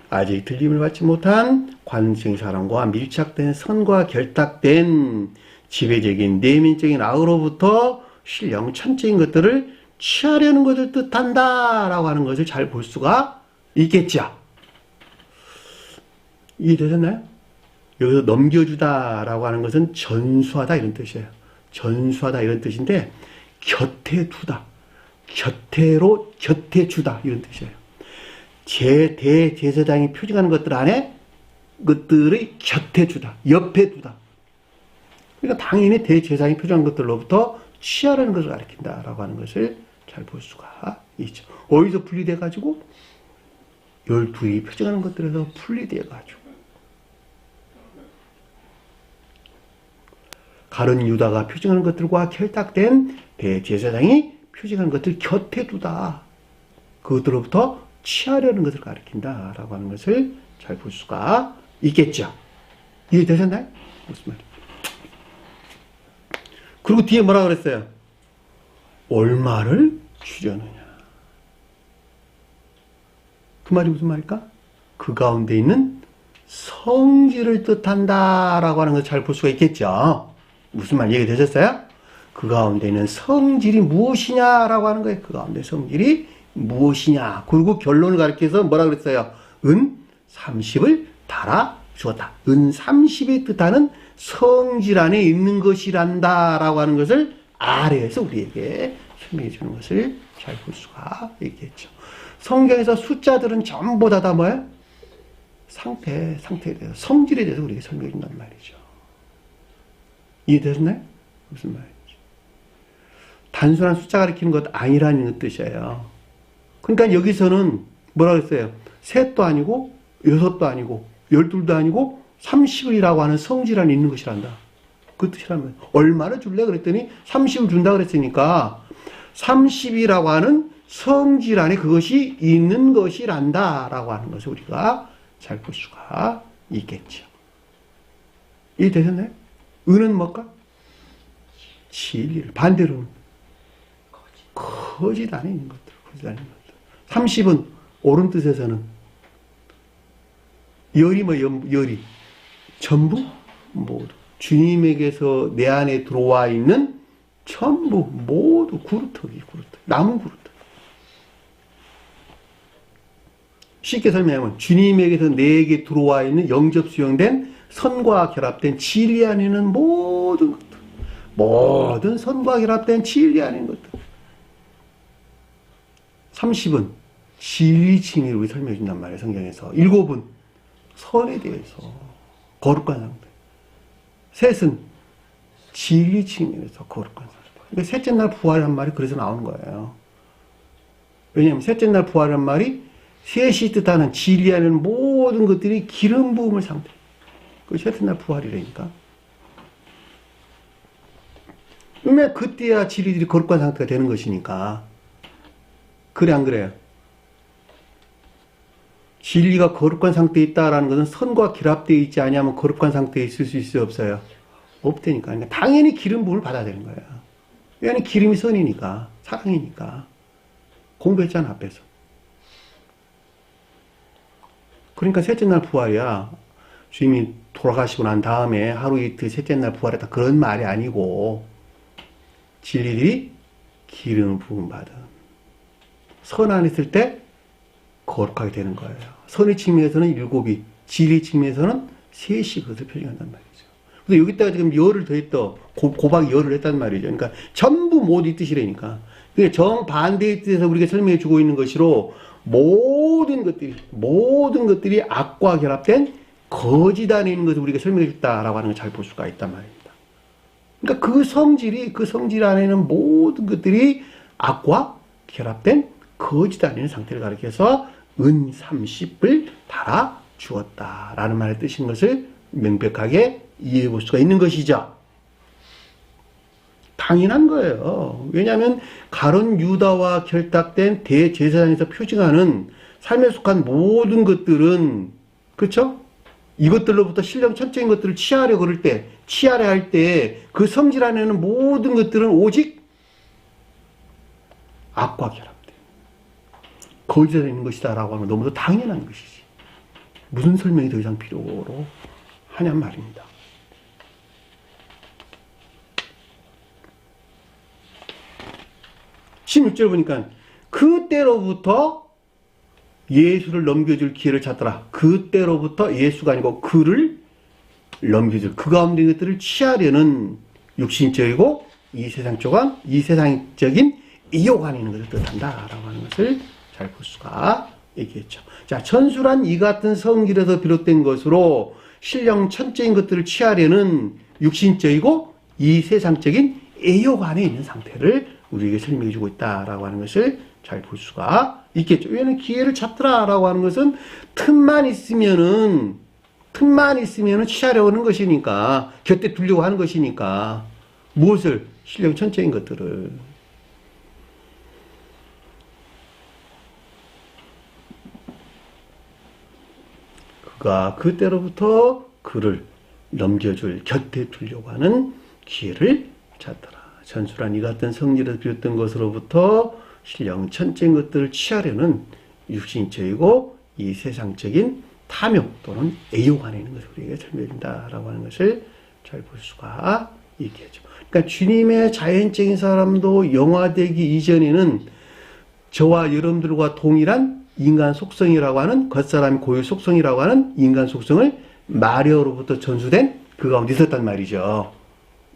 아직 들림을 받지 못한 관능적인 사람과 밀착된 선과 결탁된 지배적인 내면적인 악으로부터 신령 천적인 것들을 취하려는 것을 뜻한다라고 하는 것을 잘 볼 수가 있겠죠. 이해되셨나요? 여기서 넘겨주다라고 하는 것은 전수하다 이런 뜻이에요. 전수하다 이런 뜻인데 곁에 두다, 곁에 주다 이런 뜻이에요. 대제사장이 표징하는 것들 안에 것들의 곁에 주다, 옆에 두다. 그러니까 당연히 대제사장이 표징한 것들로부터 취하라는 것을 가리킨다라고 하는 것을 잘 볼 수가 있죠. 어디서 분리돼가지고 12이 표징하는 것들에서 분리돼가지고 가룟 유다가 표징하는 것들과 결탁된 대제사장이 표징하는 것들 곁에 두다. 그것들로부터 취하려는 것을 가리킨다라고 하는 것을 잘 볼 수가 있겠죠. 이해되셨나요? 무슨 말이에요? 그리고 뒤에 뭐라 그랬어요? 얼마를 주려느냐. 그 말이 무슨 말일까? 그 가운데 있는 성질을 뜻한다라고 하는 것을 잘 볼 수가 있겠죠. 무슨 말 얘기되셨어요? 그 가운데 있는 성질이 무엇이냐라고 하는 거예요. 그 가운데 성질이 무엇이냐. 그리고 결론을 가리켜서 뭐라 그랬어요? 은 30을 달아 주었다. 은 30이 뜻하는 성질 안에 있는 것이란다라고 하는 것을 아래에서 우리에게 설명해 주는 것을 잘 볼 수가 있겠죠. 성경에서 숫자들은 전부 다 뭐예요? 상태에 대해서, 성질에 대해서 우리에게 설명해 준단 말이죠. 이해되셨나요? 무슨 말이죠? 단순한 숫자 가리키는 것 아니라는 뜻이에요. 그러니까 여기서는 뭐라고 했어요? 셋도 아니고, 여섯도 아니고, 12도 아니고, 30이라고 하는 성질 안에 있는 것이란다. 그 뜻이라면 얼마나 줄래? 그랬더니 30을 준다 그랬으니까 30이라고 하는 성질 안에 그것이 있는 것이란다 라고 하는 것을 우리가 잘 볼 수가 있겠죠. 이해되셨나요? 은은 뭘까? 진리를. 반대로는 거짓 안에 있는 것들. 거짓 안에 있는 것들. 30은 옳은 뜻에서는 열이 열이 전부 모두 주님에게서 내 안에 들어와 있는 전부 모두 구루터기 남은 구루터기. 쉽게 설명하면 주님에게서 내게 들어와 있는 영접 수용된 선과 결합된 진리 안에 있는 모든 것들, 모든 선과 결합된 진리 안에 있는 것들. 30은 진리 칭의를 우리 설명해 준단 말이에요. 성경에서. 7은 선에 대해서 거룩한 상태. 셋은 진리 칭의에서 거룩한 상태. 그러니까 셋째 날 부활이란 말이 그래서 나오는 거예요. 왜냐하면 셋째 날 부활이란 말이 셋이 뜻하는 진리 안에 있는 모든 것들이 기름 부음을 상태. 그 셋째 날 부활이라니까. 그러면 그때야 진리들이 거룩한 상태가 되는 것이니까. 그래 안 그래요? 진리가 거룩한 상태에 있다라는 것은 선과 결합되어 있지 않으면 거룩한 상태에 있을 수 있어요, 없어요? 없다니까. 그러니까 당연히 기름 부음을 받아야 되는 거예요. 왜냐하면 기름이 선이니까, 사랑이니까. 공부했잖아, 앞에서. 그러니까 셋째 날 부활이야. 주님이 돌아가시고 난 다음에 하루 이틀 셋째 날 부활했다. 그런 말이 아니고, 진리들이 기름 부음 받은. 선 안에 있을 때 거룩하게 되는 거예요. 선의 측면에서는 7이, 진리 측면에서는 3이 그것을 표현한단 말이죠. 그래서 여기다가 지금 열을 더했다. 고박 열을 했단 말이죠. 그러니까 전부 모두 이 뜻이라니까. 그러니까 정반대의 뜻에서 우리가 설명해 주고 있는 것으로 모든 것들이 악과 결합된 거짓 안에 있는 것을 우리가 설명해 줬다라고 하는 걸 잘 볼 수가 있단 말입니다. 그러니까 그 성질 안에 있는 모든 것들이 악과 결합된 거짓 안에 있는 상태를 가리켜서 은 30을 달아 주었다라는 말의 뜻인 것을 명백하게 이해해 볼 수가 있는 것이죠. 당연한 거예요. 왜냐하면 가룟 유다와 결탁된 대제사장에서 표징하는 삶에 속한 모든 것들은, 그렇죠? 이것들로부터 신령 천적인 것들을 취하려 그럴 때, 취하려 할 때 그 성질 안에는 모든 것들은 오직 악과 결합된 거짓에 있는 것이다라고 하면 너무도 당연한 것이지. 무슨 설명이 더 이상 필요로 하냔 말입니다. (16절) 보니까 그때로부터 예수를 넘겨줄 기회를 찾더라. 그때로부터 예수가 아니고 그를 넘겨줄, 그 가운데 것들을 취하려는 육신적이고 이 세상적인 이욕 안에 있는 것을 뜻한다라고 하는 것을 잘 볼 수가 있겠죠. 자, 천수란 이 같은 성질에서 비롯된 것으로 신령 천적인 것들을 취하려는 육신적이고 이 세상적인 애욕 안에 있는 상태를 우리에게 설명해 주고 있다라고 하는 것을 잘 볼 수가 있겠죠. 왜냐하면 기회를 찾더라라고 하는 것은 틈만 있으면은 취하려고 하는 것이니까, 곁에 두려고 하는 것이니까, 무엇을? 신령 천적인 것들을. 그가 그때로부터 그를 넘겨줄, 곁에 두려고 하는 기회를 찾더라. 천수란 이 같은 성질에서 비롯된 것으로부터 신령 천적인 것들을 취하려는 육신적이고 이 세상적인 탐욕 또는 애욕 안에 있는 것을 우리에게 설명해준다라고 하는 것을 잘 볼 수가 있겠죠. 그러니까 주님의 자연적인 사람도 영화되기 이전에는 저와 여러분들과 동일한 인간 속성이라고 하는, 겉사람의 고유 속성이라고 하는 인간 속성을 마리아로부터 전수된 그 가운데 있었단 말이죠.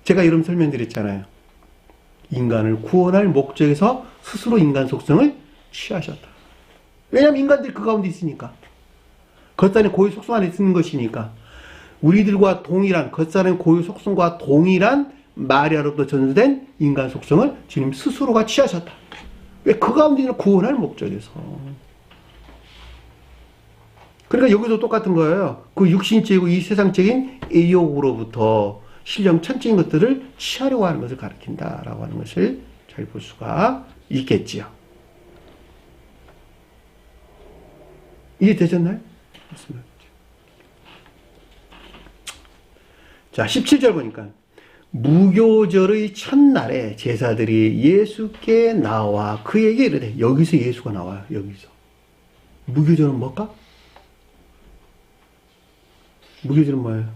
제가 이런 설명드렸잖아요. 인간을 구원할 목적에서 스스로 인간 속성을 취하셨다. 왜냐하면 인간들이 그 가운데 있으니까. 겉사람의 고유 속성 안에 있는 것이니까. 우리들과 동일한, 겉사람의 고유 속성과 동일한 마리아로부터 전수된 인간 속성을 주님 스스로가 취하셨다. 왜? 그 가운데 있는 구원할 목적에서. 그러니까 여기도 똑같은 거예요. 그 육신적이고 이 세상적인 애욕으로부터 신령 천적인 것들을 취하려고 하는 것을 가리킨다라고 하는 것을 잘 볼 수가 있겠지요. 이해되셨나요? 자, 17절 보니까 무교절의 첫날에 제사들이 예수께 나와 그에게 이르되, 여기서 예수가 나와요. 여기서. 무교절은 뭘까? 무교절은 뭐예요?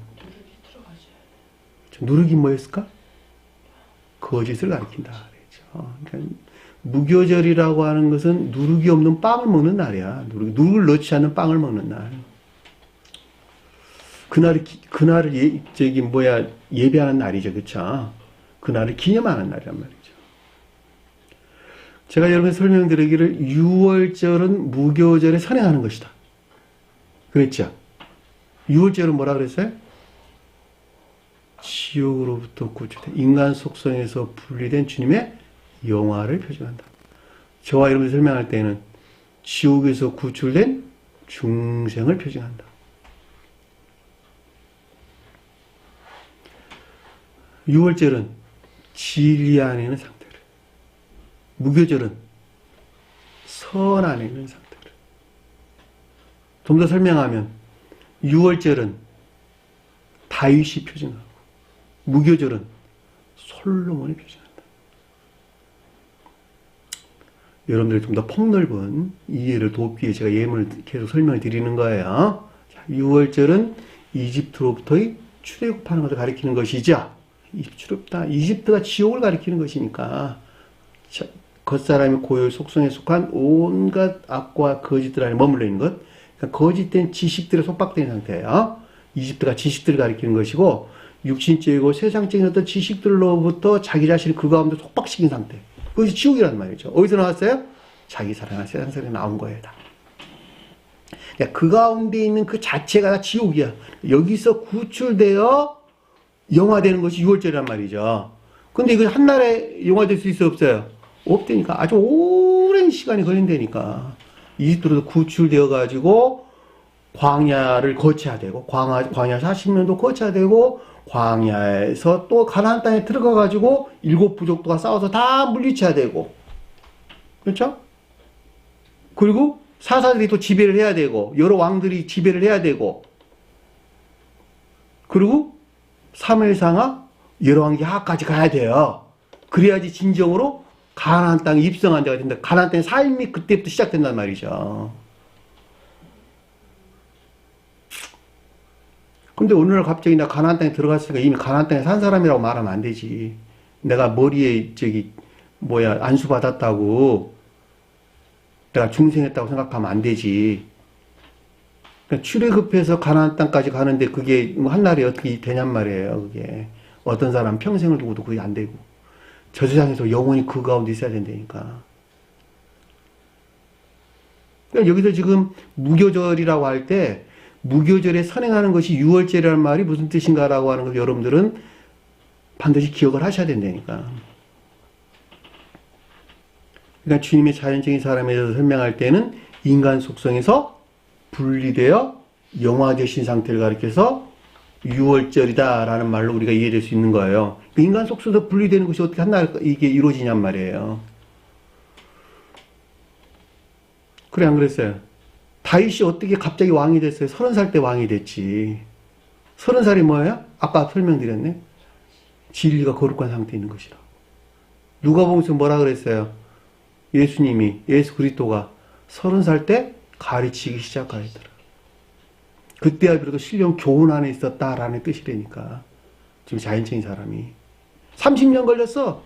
누룩이 뭐였을까? 거짓을 가리킨다. 그러니까 무교절이라고 하는 것은 누룩이 없는 빵을 먹는 날이야. 누룩을 넣지 않는 빵을 먹는 날. 그날을 예배하는 날이죠. 그쵸? 그날을 기념하는 날이란 말이죠. 제가 여러분께 설명드리기를 6월절은 무교절에 선행하는 것이다. 그랬죠? 6월절은 뭐라 그랬어요? 지옥으로부터 구출된 인간 속성에서 분리된 주님의 영화를 표현한다. 저와 여러분이 설명할 때는 지옥에서 구출된 중생을 표현한다. 6월절은 진리 안에 있는 상태를, 무교절은 선 안에 있는 상태를. 좀 더 설명하면 6월절은 다윗이 표현하고 무교절은 솔로몬이 표현한다. 여러분들이 좀 더 폭넓은 이해를 돕기 위해 제가 예문을 계속 설명을 드리는 거예요. 6월절은 이집트로부터의 출애굽하는 것을 가리키는 것이죠. 이집트가 지옥을 가리키는 것이니까 겉사람의 고유 속성에 속한 온갖 악과 거짓들 안에 머물러 있는 것, 그러니까 거짓된 지식들에 속박된 상태예요. 이집트가 지식들을 가리키는 것이고, 육신적이고 세상적인 어떤 지식들로부터 자기 자신을 그 가운데 속박시킨 상태, 그것이 지옥이란 말이죠. 어디서 나왔어요? 자기 사랑한 세상 사랑이 나온 거예요. 다. 그러니까 그 가운데 있는 그 자체가 지옥이야. 여기서 구출되어 영화되는 것이 6월절이란 말이죠. 근데 이거 한날에 영화될 수 있어요? 없어요? 없다니까. 아주 오랜 시간이 걸린다니까. 이집트로도 구출되어 가지고 광야를 거쳐야 되고, 광야 40년도 거쳐야 되고, 광야에서 또 가나안 땅에 들어가 가지고 7 부족도가 싸워서 다 물리쳐야 되고, 그렇죠? 그리고 사사들이 또 지배를 해야 되고, 여러 왕들이 지배를 해야 되고, 그리고 사무엘상하 열왕기 하까지 가야 돼요. 그래야지 진정으로 가나안 땅에 입성한 데가 된다. 가나안 땅의 삶이 그때부터 시작된단 말이죠. 근데 오늘날 갑자기 나 가나안 땅에 들어갔으니까 이미 가나안 땅에 산 사람이라고 말하면 안 되지. 내가 머리에 안수 받았다고 내가 중생했다고 생각하면 안 되지. 그러니까 출애굽해서 가나안 땅까지 가는데 그게 한 날에 어떻게 되냔 말이에요. 그게 어떤 사람 평생을 두고도 그게 안 되고 저 세상에서 영원히 그 가운데 있어야 된다니까. 그러니까 여기서 지금 무교절이라고 할 때 무교절에 선행하는 것이 유월절이라는 말이 무슨 뜻인가라고 하는 걸 여러분들은 반드시 기억을 하셔야 된다니까. 그러니까 주님의 자연적인 사람에 대해서 설명할 때는 인간 속성에서 분리되어 영화되신 상태를 가리켜서 유월절이다라는 말로 우리가 이해될 수 있는 거예요. 인간 속성에서 분리되는 것이 어떻게 한날 이게 이루어지냔 말이에요. 그래 안 그랬어요? 다윗이 어떻게 갑자기 왕이 됐어요? 30살 때 왕이 됐지. 30살이 뭐예요? 아까 설명드렸네. 진리가 거룩한 상태에 있는 것이라. 누가복음에서 뭐라 그랬어요? 예수님이, 예수 그리스도가 30살 때 가르치기 시작하였더라. 그때야 비로소 신령 교훈 안에 있었다라는 뜻이라니까. 지금 자연적인 사람이 30년 걸렸어.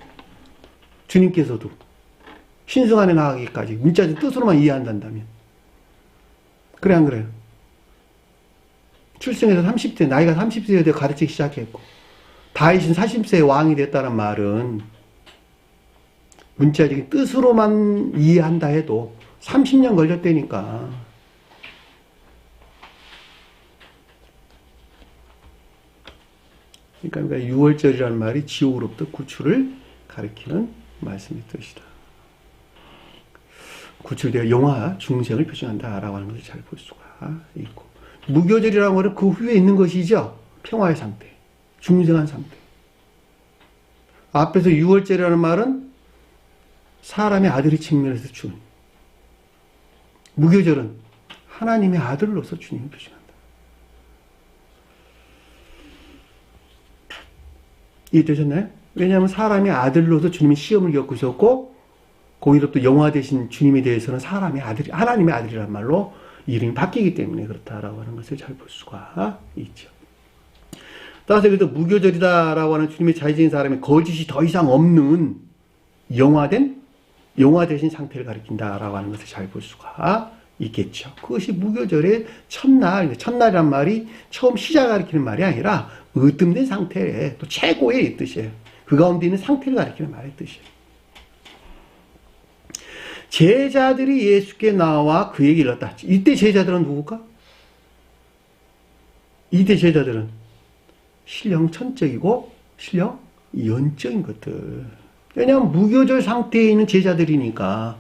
주님께서도 신성 안에 나가기까지 문자적 뜻으로만 이해한다면. 그래 안 그래요? 출생해서 30세, 나이가 30세에 되어 가르치기 시작했고 다윗은 40세에 왕이 됐다는 말은 문자적인 뜻으로만 이해한다 해도 30년 걸렸다니까. 그러니까 유월절이라는 말이 지옥으로부터 구출을 가리키는 말씀의 뜻이다. 구출되어 영화 중생을 표징한다라고 하는 것을 잘 볼 수가 있고, 무교절이라는 것은 그 후에 있는 것이죠. 평화의 상태, 중생한 상태. 앞에서 유월절이라는 말은 사람의 아들의 측면에서 준, 무교절은 하나님의 아들로서 주님을 표징한다. 이해되셨나요? 왜냐하면 사람의 아들로서 주님이 시험을 겪으셨고 거기로부터 영화 되신 주님에 대해서는 사람의 아들이, 하나님의 아들이란 말로 이름이 바뀌기 때문에 그렇다라고 하는 것을 잘 볼 수가 있죠. 따라서 그래도 무교절이다라고 하는 주님의 자의적인 사람의 거짓이 더 이상 없는 영화 되신 상태를 가리킨다라고 하는 것을 잘 볼 수가 있겠죠. 그것이 무교절의 첫날이란 말이 처음 시작 가리키는 말이 아니라 으뜸된 상태에 또 최고의 뜻이에요. 그 가운데 있는 상태를 가리키는 말의 뜻이에요. 제자들이 예수께 나와 그에게 일렀다. 이때 제자들은 누굴까? 이때 제자들은 신령 천적이고 신령 연적인 것들. 왜냐하면 무교절 상태에 있는 제자들이니까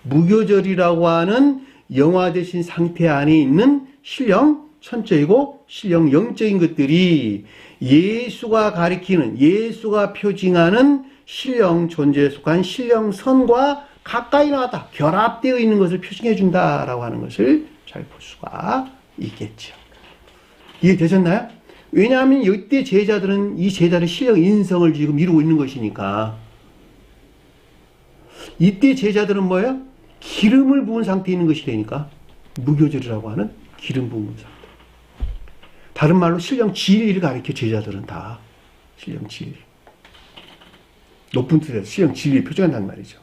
무교절이라고 하는 영화되신 상태 안에 있는 신령 천적이고 신령 영적인 것들이 예수가 가리키는, 예수가 표징하는 신령 존재에 속한 신령 선과 가까이 나왔다, 결합되어 있는 것을 표징해 준다라고 하는 것을 잘 볼 수가 있겠죠. 이해되셨나요? 왜냐하면 이때 제자들은 이 제자의 신령 인성을 지금 이루고 있는 것이니까. 이때 제자들은 뭐예요? 기름을 부은 상태에 있는 것이 되니까 무교절이라고 하는 기름 부은 상태. 다른 말로 신령 진리를 가리켜 제자들은 다 신령 진리. 높은 뜻에서 신령 진리를 표정한다는 말이죠.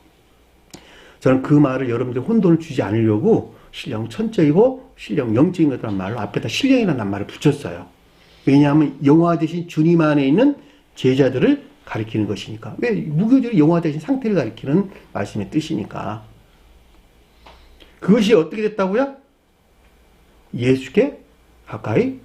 저는 그 말을 여러분들 혼돈을 주지 않으려고 신령 천적이고 신령 영적인 것이라는 말로 앞에다 신령이라는 말을 붙였어요. 왜냐하면 영화 대신 주님 안에 있는 제자들을 가리키는 것이니까. 왜? 무교절이 영화 대신 상태를 가리키는 말씀의 뜻이니까. 그것이 어떻게 됐다고요? 예수께 가까이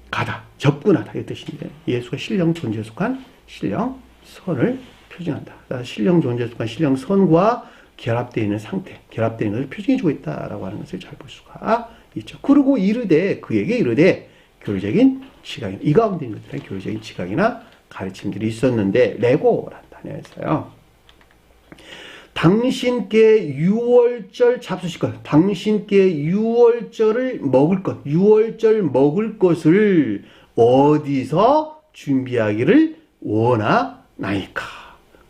가다, 접근하다 이 뜻인데, 예수가 신령 존재에 속한 신령 선을 표징한다. 신령 존재에 속한 신령 선과 결합되어 있는 상태, 결합되어 있는 것을 표징해주고 있다라고 하는 것을 잘 볼 수가 있죠. 그리고 그에게 이르되 교리적인 지각이나, 이 가운데 있는 것들은 교리적인 지각이나 가르침들이 있었는데, 레고란 단어였어요. 당신께 유월절 잡수실 것, 당신께 유월절을 먹을 것, 유월절 먹을 것을 어디서 준비하기를 원하나이까.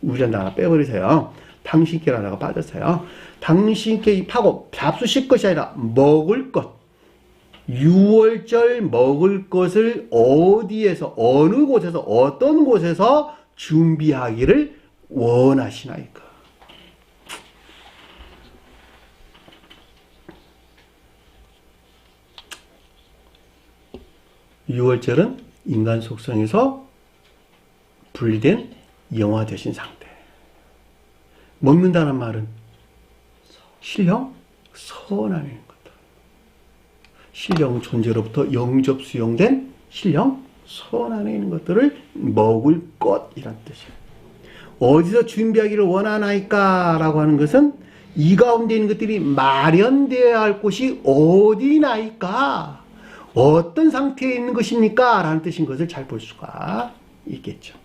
우리한테 하나 빼버리세요. 당신께라다가 빠졌어요. 당신께 이 파고 잡수실 것이 아니라 먹을 것, 유월절 먹을 것을 어디에서, 어느 곳에서, 어떤 곳에서 준비하기를 원하시나이까. 유월절은 인간 속성에서 분리된 영화되신 상태. 먹는다는 말은 실형, 선안에 있는 것다. 실형 존재로부터 영접 수용된 실형, 선안에 있는 것들을 먹을 것이란 뜻이에요. 어디서 준비하기를 원하나이까? 라고 하는 것은 이 가운데 있는 것들이 마련되어야 할 곳이 어디나이까? 어떤 상태에 있는 것입니까? 라는 뜻인 것을 잘 볼 수가 있겠죠.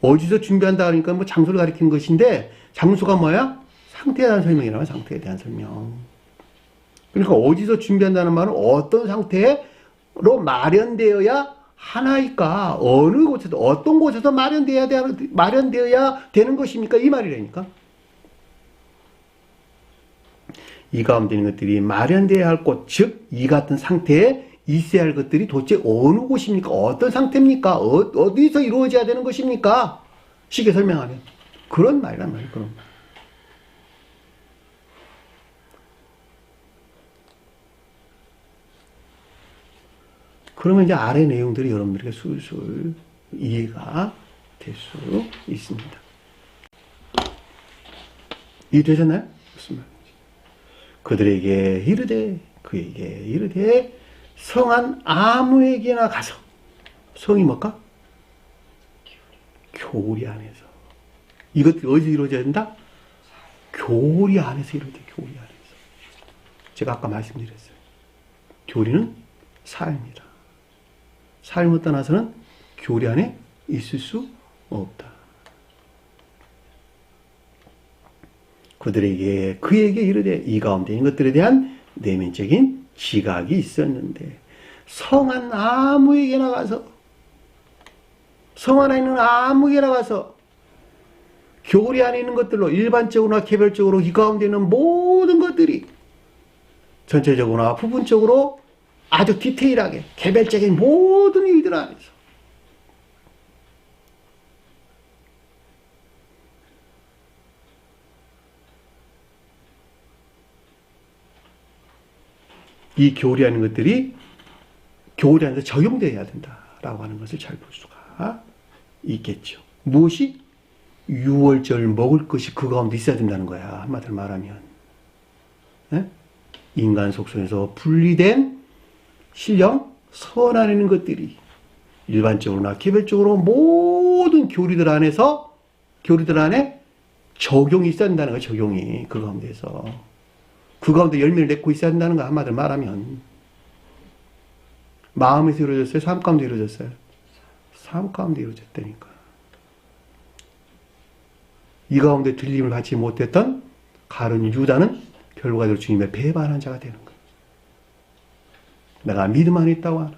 어디서 준비한다 그러니까 뭐 장소를 가리키는 것인데, 장소가 뭐야? 상태에 대한 설명이라면 상태에 대한 설명. 그러니까 어디서 준비한다는 말은 어떤 상태로 마련되어야 하나이까? 어느 곳에서, 어떤 곳에서 마련되어야 되는 것입니까? 이 말이라니까. 이 가운데 있는 것들이 마련되어야 할 곳, 즉, 이 같은 상태에 있어야 할 것들이 도대체 어느 곳입니까? 어떤 상태입니까? 어디서 이루어져야 되는 것입니까? 쉽게 설명하면. 그런 말이란 말이에요, 그런 말. 그러면 이제 아래 내용들이 여러분들에게 술술 이해가 될 수 있습니다. 이해되셨나요? 무슨 말인지. 그들에게 이르되, 그에게 이르되, 성한 아무에게나 가서. 성이 뭘까? 교리 안에서. 이것들이 어디서 이루어져야 된다? 교리 안에서 이루어져요. 교리 안에서. 제가 아까 말씀드렸어요. 교리는 삶이다. 삶을 떠나서는 교리 안에 있을 수 없다. 그에게 이르되 이 가운데 있는 것들에 대한 내면적인 지각이 있었는데 성한 아무에게나 가서 성 안에 있는 아무에게나 가서 교리 안에 있는 것들로 일반적으로나 개별적으로 이 가운데 있는 모든 것들이 전체적으로나 부분적으로 아주 디테일하게 개별적인 모든 일들 안에서 이 교리하는 것들이 교리 안에서 적용되어야 된다라고 하는 것을 잘 볼 수가 있겠죠. 무엇이? 6월절 먹을 것이 그 가운데 있어야 된다는 거야. 한마디로 말하면. 네? 인간 속성에서 분리된 신령, 선 안에 있는 것들이 일반적으로나 개별적으로 모든 교리들 안에 적용이 있어야 된다는 거야. 적용이 그 가운데서. 그 가운데 열매를 맺고 있어야 된다는 거 한마디로 말하면. 마음에서 이루어졌어요? 삶 가운데 이루어졌어요? 삶 가운데 이루어졌다니까. 이 가운데 들림을 받지 못했던 가룟 유다는 결과적으로 주님의 배반한 자가 되는 거예요. 내가 믿음 안에 있다고 하나,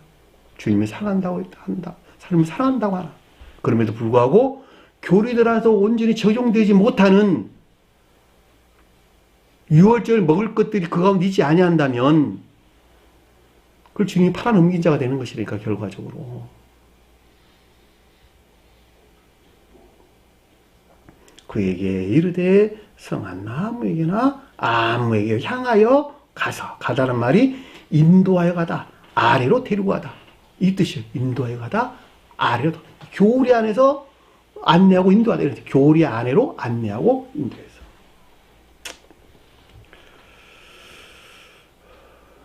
주님을 사랑한다고 한다, 삶을 사랑한다고 하나, 그럼에도 불구하고 교리들 안에서 온전히 적용되지 못하는 6월절 먹을 것들이 그 가운데 있지 아니한다면 그걸 주님이 팔아넘긴 자가 되는 것이니까 결과적으로. 그에게 이르되 성한 아무에게 향하여 가다는 말이 인도하여 가다, 아래로 데리고 가다 이 뜻이에요. 인도하여 가다, 아래로. 교리 안에서 안내하고 인도하다. 이렇게 교리 안으로 안내하고 인도해서.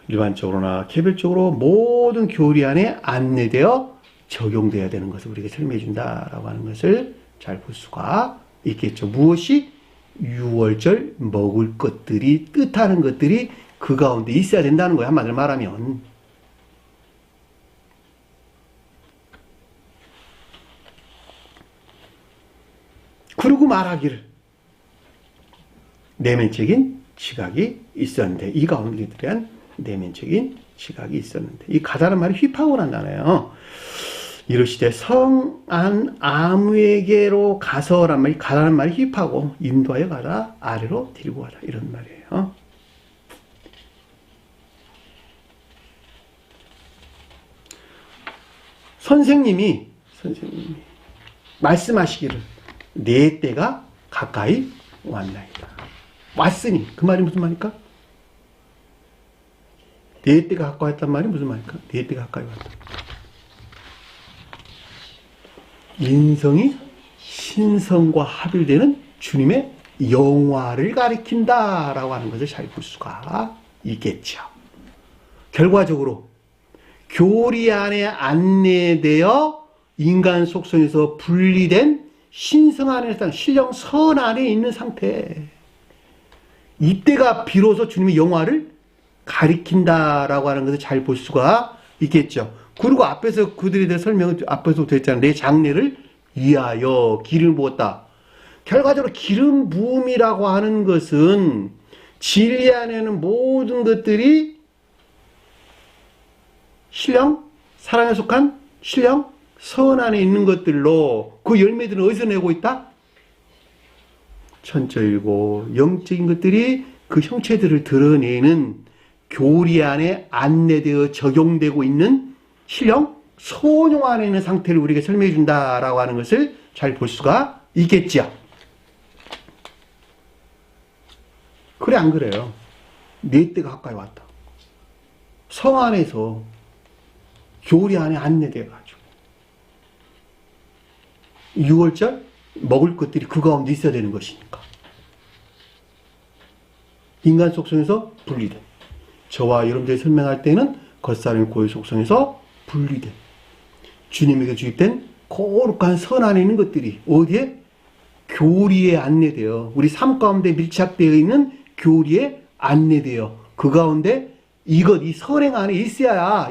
일반적으로나 개별적으로 모든 교리 안에 안내되어 적용되어야 되는 것을 우리에게 설명해 준다라고 하는 것을 잘 볼 수가 있겠죠. 무엇이? 6월절 먹을 것들이, 뜻하는 것들이 그 가운데 있어야 된다는 거예요. 한마디로 말하면. 그러고 말하기를 내면적인 지각이 있었는데, 이 가운데 대한 내면적인 지각이 있었는데, 이 가다는 말이 휘파고 난다네요. 이르시되 성한 아무에게로 가서란 말이, 가다는 말이 휘파고 인도하여 가다, 아래로 데리고 가다 이런 말이에요. 선생님이 말씀하시기를 내 때가 가까이 왔나이다. 왔으니 그 말이 무슨 말입니까? 내 때가 가까이 왔단 말이 무슨 말입니까? 내 때가 가까이 왔다. 인성이 신성과 합일되는 주님의 영화를 가리킨다라고 하는 것을 잘 볼 수가 있겠죠. 결과적으로 교리 안에 안내되어 인간 속성에서 분리된 신성 안에서 신령 선 안에 있는 상태. 이때가 비로소 주님의 영화를 가리킨다라고 하는 것을 잘 볼 수가 있겠죠. 그리고 앞에서 그들에 대해 설명을 앞에서 됐잖아요. 내 장래를 위하여 기름을 부었다. 결과적으로 기름 부음이라고 하는 것은 진리 안에는 모든 것들이 신령, 사랑에 속한 신령, 선 안에 있는 것들로 그 열매들은 어디서 내고 있다? 천적이고 영적인 것들이 그 형체들을 드러내는 교리 안에 안내되어 적용되고 있는 신령, 소용 안에 있는 상태를 우리에게 설명해 준다라고 하는 것을 잘 볼 수가 있겠죠. 그래 안 그래요? 네 때가 가까이 왔다. 성 안에서 교리 안에 안내돼가지고 6월절 먹을 것들이 그 가운데 있어야 되는 것이니까. 인간 속성에서 분리된. 저와 여러분들이 설명할 때는 겉사람의 고유 속성에서 분리된. 주님에게 주입된 거룩한 선 안에 있는 것들이 어디에? 교리에 안내되어 우리 삶 가운데 밀착되어 있는 교리에 안내되어 그 가운데 이것, 이 선행 안에 있어야,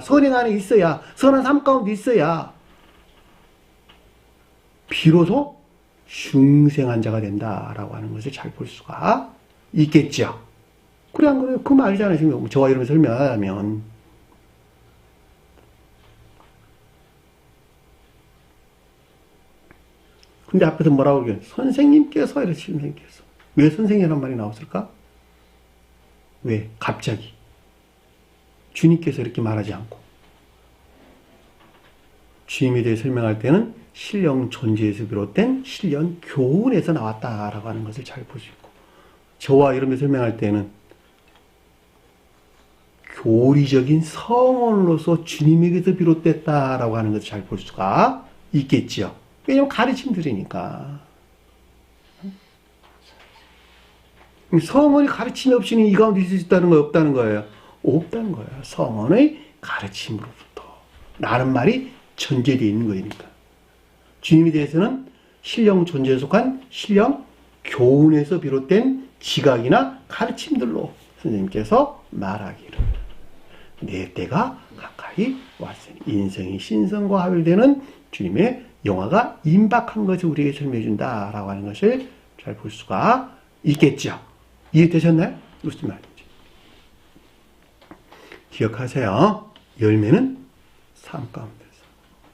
선행 안에 있어야, 선한 삶 가운데 있어야 비로소 중생한 자가 된다라고 하는 것을 잘 볼 수가 있겠죠. 그래 안 그래요? 그 말이잖아요. 지금 저와 여러분 설명하자면. 근데 앞에서 뭐라고 그래요? 선생님께서 이렇게 선생님께서. 왜 선생이라는 말이 나왔을까? 왜? 갑자기. 주님께서 이렇게 말하지 않고. 주님에 대해 설명할 때는 신령 존재에서 비롯된 신령 교훈에서 나왔다라고 하는 것을 잘 볼 수 있고, 저와 여러분이 설명할 때는 교리적인 성언으로서 주님에게서 비롯됐다라고 하는 것을 잘 볼 수가 있겠지요. 왜냐하면 가르침들이니까. 성언이 가르침이 없이는 이 가운데 있을 수 있다는 거 없다는 거예요. 없다는 거예요. 성언의 가르침으로부터 라는 말이 전제되어 있는 거니까. 주님에 대해서는 신령 존재에 속한 신령 교훈에서 비롯된 지각이나 가르침들로 선생님께서 말하기를 내 때가 가까이 왔으니 인생이 신성과 합일되는 주님의 영화가 임박한 것을 우리에게 설명해 준다라고 하는 것을 잘 볼 수가 있겠죠. 이해되셨나요? 무슨 말인지. 기억하세요. 열매는 삶 가운데서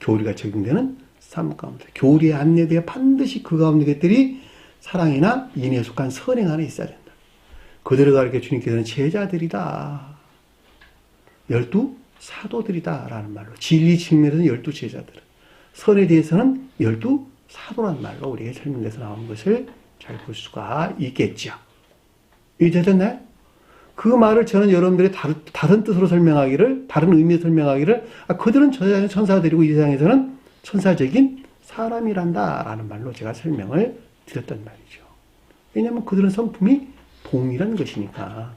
교리가 적용되는 삶 가운데 교리에 안내되어 반드시 그 가운데 것들이 사랑이나 인애에 속한 선행 안에 있어야 된다. 그들을 가르쳐 주님께서는 제자들이다. 12 사도들이다 라는 말로 진리 측면에서는 12 제자들, 선에 대해서는 12 사도라는 말로 우리에게 설명돼서 나온 것을 잘 볼 수가 있겠죠. 이해되셨나요? 그 말을 저는 여러분들이 다른 뜻으로 설명하기를, 다른 의미로 설명하기를, 그들은 천사들이고 이 세상에서는 천사적인 사람이란다 라는 말로 제가 설명을 드렸단 말이죠. 왜냐하면 그들은 성품이 동일한 것이니까.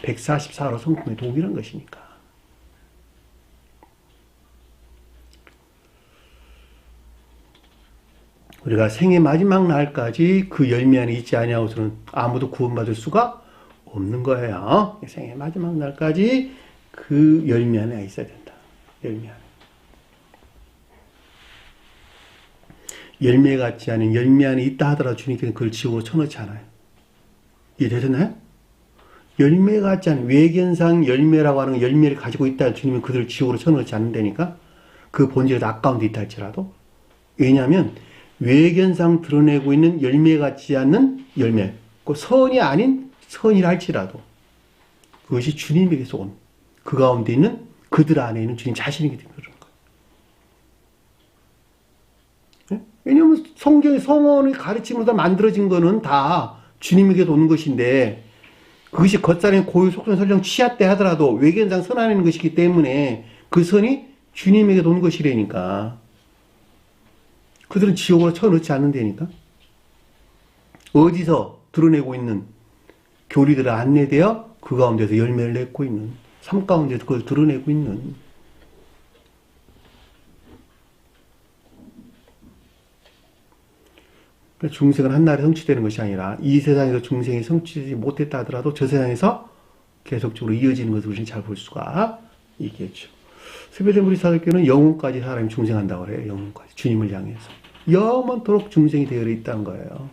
144로 성품이 동일한 것이니까. 우리가 생의 마지막 날까지 그 열매 안에 있지 아니하고서는 아무도 구원받을 수가 없는 거예요. 생의 마지막 날까지 그 열매 안에 있어야 된다. 열매 안에. 열매 같지 않은 열매 안에 있다 하더라도 주님께서는 그걸 지옥으로 쳐넣지 않아요. 이해되셨나요? 열매 같지 않은 외견상 열매라고 하는 열매를 가지고 있다 주님은 그들을 지옥으로 쳐넣지 않는다니까. 그 본질에서 아까운 데 있다 할지라도. 왜냐하면 외견상 드러내고 있는 열매 같지 않는 열매, 그 선이 아닌 선이라 할지라도 그것이 주님에게서 온 그 가운데 있는 그들 안에 있는 주님 자신이기 때문에 그런 거예요. 왜냐하면 성경의 성언의 가르침으로 다 만들어진 거는 다 주님에게서 오는 것인데 그것이 겉사람의 고유 속성 설령 취하 때 하더라도 외견상 선 안에 있는 것이기 때문에 그 선이 주님에게서 온 것이라니까. 그들은 지옥으로 쳐넣지 않는다니까. 어디서 드러내고 있는 교리들을 안내되어 그 가운데서 열매를 맺고 있는, 삶 가운데서 그걸 드러내고 있는. 중생은 한날에 성취되는 것이 아니라 이 세상에서 중생이 성취되지 못했다 하더라도 저 세상에서 계속적으로 이어지는 것을 우리는 잘 볼 수가 있겠죠. 스베덴 브리사도교는 영혼까지 사람이 중생한다고 그래요. 영혼까지. 주님을 향해서. 영원토록 중생이 되어 있다는 거예요.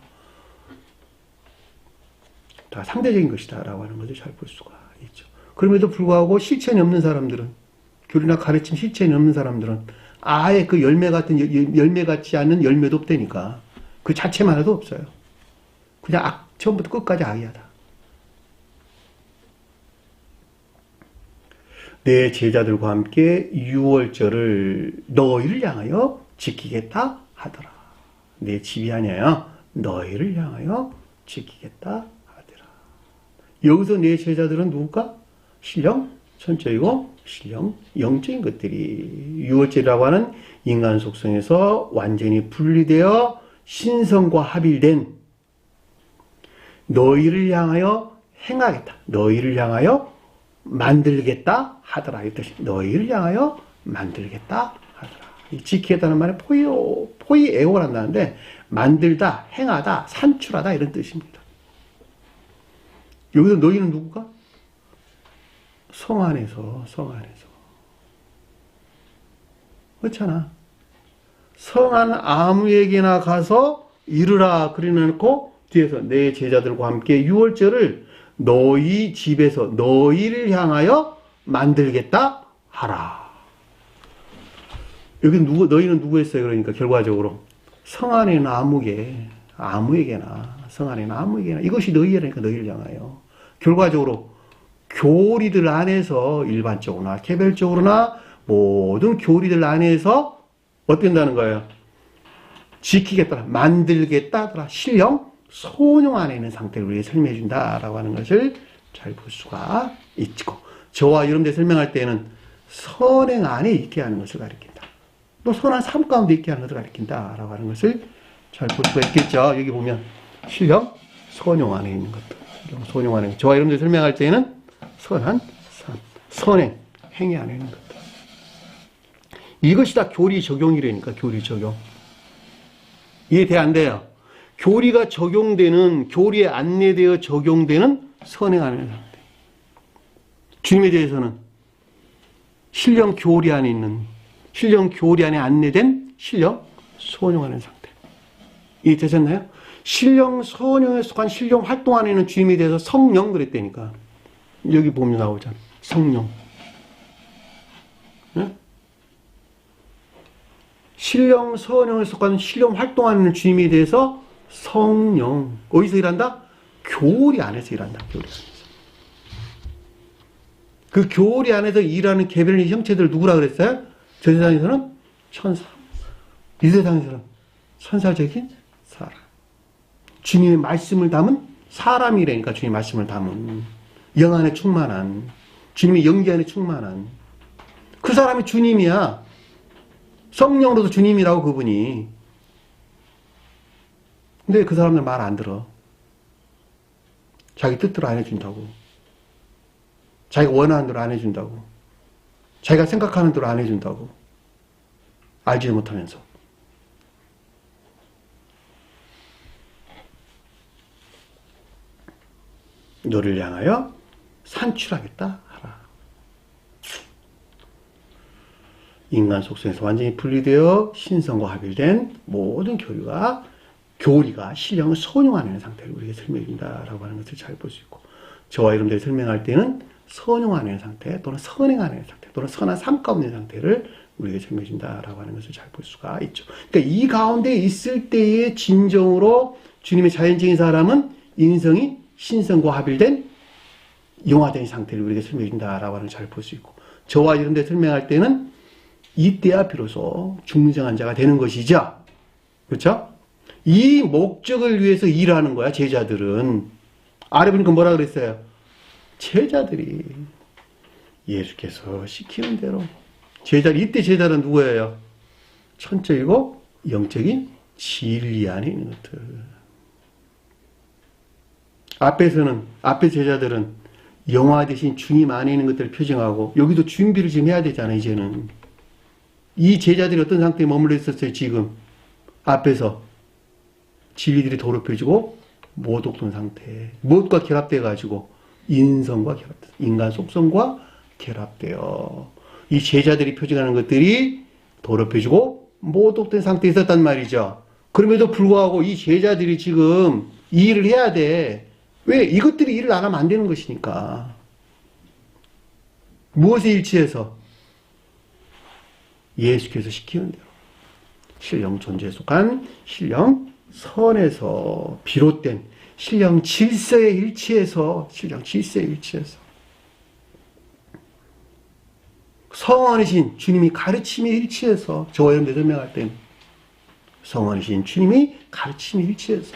다 상대적인 것이다 라고 하는 것을 잘 볼 수가 있죠. 그럼에도 불구하고 실천이 없는 사람들은, 교리나 가르침 실천이 없는 사람들은 아예 그 열매 같지 않은 열매도 없다니까. 그 자체만 해도 없어요. 그냥 처음부터 끝까지 악이야다. 내 제자들과 함께 유월절을 너희를 향하여 지키겠다 하더라. 내 집이 아니야. 너희를 향하여 지키겠다 하더라. 여기서 내 제자들은 누굴까? 신령 천적이고 신령 영적인 것들이, 유월절이라고 하는 인간 속성에서 완전히 분리되어 신성과 합일된 너희를 향하여 행하겠다. 너희를 향하여 만들겠다 하더라. 이 뜻이 너희를 향하여 만들겠다 하더라. 이 지키겠다는 말에 포이에오란다는데 만들다, 행하다, 산출하다 이런 뜻입니다. 여기서 너희는 누구가? 성 안에서. 그렇잖아. 성 안 아무에게나 가서 이르라 그래놓고 뒤에서 내 제자들과 함께 유월절을 너희 집에서 너희를 향하여 만들겠다 하라. 여기 너희는 누구 했어요? 그러니까 결과적으로 성 안에는 아무에게나 성 안에는 아무에게나 이것이 너희라니까 너희를 향하여. 결과적으로 교리들 안에서 일반적으로나 개별적으로나 모든 교리들 안에서 어떻게 된다는 거예요? 지키겠다, 만들겠다, 신령, 소용 안에 있는 상태를 우리에게 설명해 준다라고 하는 것을 잘 볼 수가 있고, 저와 여러분들 설명할 때는 선행 안에 있게 하는 것을 가리킨다. 또 선한 삶 가운데 있게 하는 것을 가리킨다라고 하는 것을 잘 볼 수가 있겠죠. 여기 보면 신령, 소용 안에 있는 것들, 소용 안에 저와 여러분들 설명할 때는 선한 삶, 선행, 행위 안에 있는 것들. 이것이 다 교리 적용이라니까, 교리 적용. 이해돼, 안 돼요? 교리가 적용되는, 교리에 안내되어 적용되는 선행하는 상태. 주님에 대해서는 신령 교리 안에 있는, 신령 교리 안에 안내된 신령 소용하는 상태. 이해되셨나요? 신령 소용에 속한 신령 활동 안에 있는 주님에 대해서 성령 그랬다니까. 여기 보면 나오잖아. 성령. 네? 신령 선령에 속한 신령 활동하는 주님에 대해서 성령. 어디서 일한다? 교리 안에서 일한다. 교리 안에서. 그 교리 안에서 일하는 개별의 형체들 누구라 그랬어요? 저 세상에서는 천사. 이 세상에서는 천사적인 사람. 주님의 말씀을 담은 사람이라니까. 주님의 말씀을 담은 영 안에 충만한, 주님의 영기 안에 충만한 그 사람이 주님이야. 성령으로도 주님이라고 그분이. 근데 그 사람들 말 안 들어. 자기 뜻대로 안 해준다고. 자기가 원하는 대로 안 해준다고. 자기가 생각하는 대로 안 해준다고. 알지 못하면서. 너를 향하여 산출하겠다 하라. 인간 속성에서 완전히 분리되어 신성과 합일된 모든 교리가 신령을 선용하는 상태를 우리에게 설명해 준다라고 하는 것을 잘 볼 수 있고, 저와 여러분들이 설명할 때는 선용하는 상태 또는 선행하는 상태 또는 선한 삶 가운데 상태를 우리에게 설명해 준다라고 하는 것을 잘 볼 수가 있죠. 그러니까 이 가운데 있을 때의 진정으로 주님의 자연적인 사람은 인성이 신성과 합일된 영화적인 상태를 우리에게 설명해 준다라고 하는 걸 잘 볼 수 있고, 저와 여러분들 설명할 때는 이때야 비로소 중생한 자가 되는 것이죠. 그렇죠? 이 목적을 위해서 일하는 거야, 제자들은. 아래 보니까 뭐라 그랬어요? 제자들이 예수께서 시키는 대로. 이때 제자는 누구예요? 천적이고 영적인 진리 안에 있는 것들. 앞에 제자들은 영화 대신 주님 안에 있는 것들을 표정하고, 여기도 준비를 지금 해야 되잖아요, 이제는. 이 제자들이 어떤 상태에 머물러 있었어요, 지금? 앞에서. 진리들이 더럽혀지고, 모독된 상태. 무엇과 결합돼가지고? 인성과 결합돼. 인간 속성과 결합돼요. 이 제자들이 표정하는 것들이 더럽혀지고, 모독된 상태에 있었단 말이죠. 그럼에도 불구하고 이 제자들이 지금 이 일을 해야 돼. 왜? 이것들이 일을 안 하면 안 되는 것이니까. 무엇에 일치해서? 예수께서 시키는 대로. 신령 존재에 속한 신령 선에서 비롯된 신령 질서에 일치해서, 성원이신 주님이 가르침에 일치해서, 저와 여러분들 설명할 땐 성원이신 주님이 가르침에 일치해서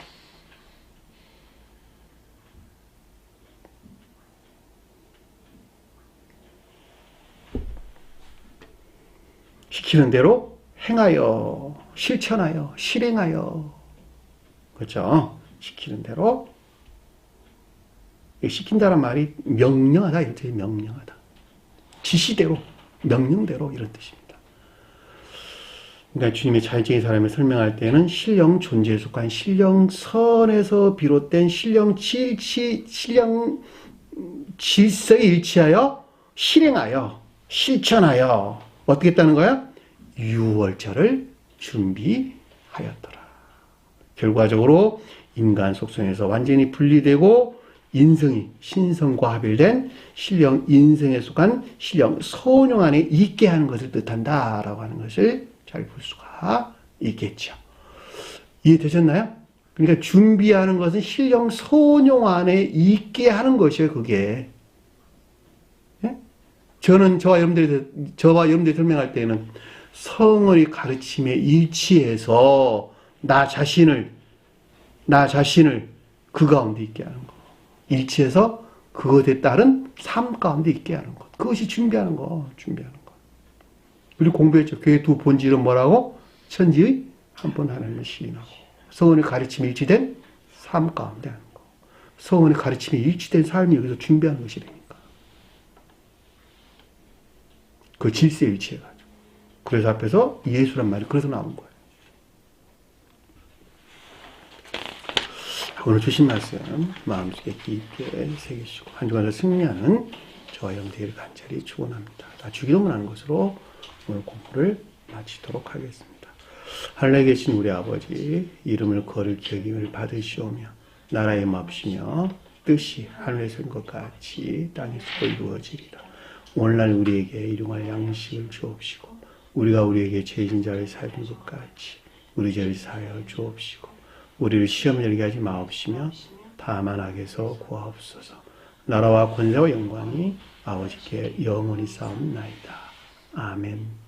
시키는 대로 행하여, 실천하여, 실행하여. 그렇죠? 시키는 대로. 시킨다는 말이 명령하다, 이렇게 명령하다. 지시대로, 명령대로 이런 뜻입니다. 그러니까 주님의 자연적인 사람을 설명할 때는 신령 존재에 속한 신령선에서 비롯된 신령 질서에 일치하여 실행하여, 실천하여 어떻게 했다는 거야? 유월절을 준비하였더라. 결과적으로 인간 속성에서 완전히 분리되고 인성이 신성과 합일된 신령 인성에 속한 신령 소용 안에 있게 하는 것을 뜻한다라고 하는 것을 잘 볼 수가 있겠죠. 이해되셨나요? 그러니까 준비하는 것은 신령 소용 안에 있게 하는 것이에요, 그게. 예? 저는 저와 여러분들이 설명할 때는 성의 가르침에 일치해서 나 자신을 그 가운데 있게 하는 것. 일치해서 그것에 따른 삶 가운데 있게 하는 것. 그것이 준비하는 것. 우리 공부했죠. 교회 두 본질은 뭐라고? 천지의 한 분 하나님을 시인하고 성원의 가르침에 일치된 삶 가운데 하는 것. 성원의 가르침에 일치된 삶이 여기서 준비하는 것이라니까. 그 질서에 일치해가지고. 그래서 앞에서 예수란 말이 그래서 나온 거예요. 오늘 주신 말씀 마음속에 깊게 새기시고 한 주간을 승리하는 저와 여러분들 간절히 축원합니다. 다 주기도문 하는 것으로 오늘 공부를 마치도록 하겠습니다. 하늘에 계신 우리 아버지, 이름을 거룩히 여김을 받으시오며 나라의 맙시며 뜻이 하늘에서 인 것 같이 땅에서도 이루어지리라. 오늘날 우리에게 일용할 양식을 주옵시고 우리가 우리에게 죄진 자를 사하는 것 같이 우리 죄를 사하여 주옵시고 우리를 시험에 들게 하지 마옵시며 다만 악에서 구하옵소서. 나라와 권세와 영광이 아버지께 영원히 쌓옵나이다. 아멘.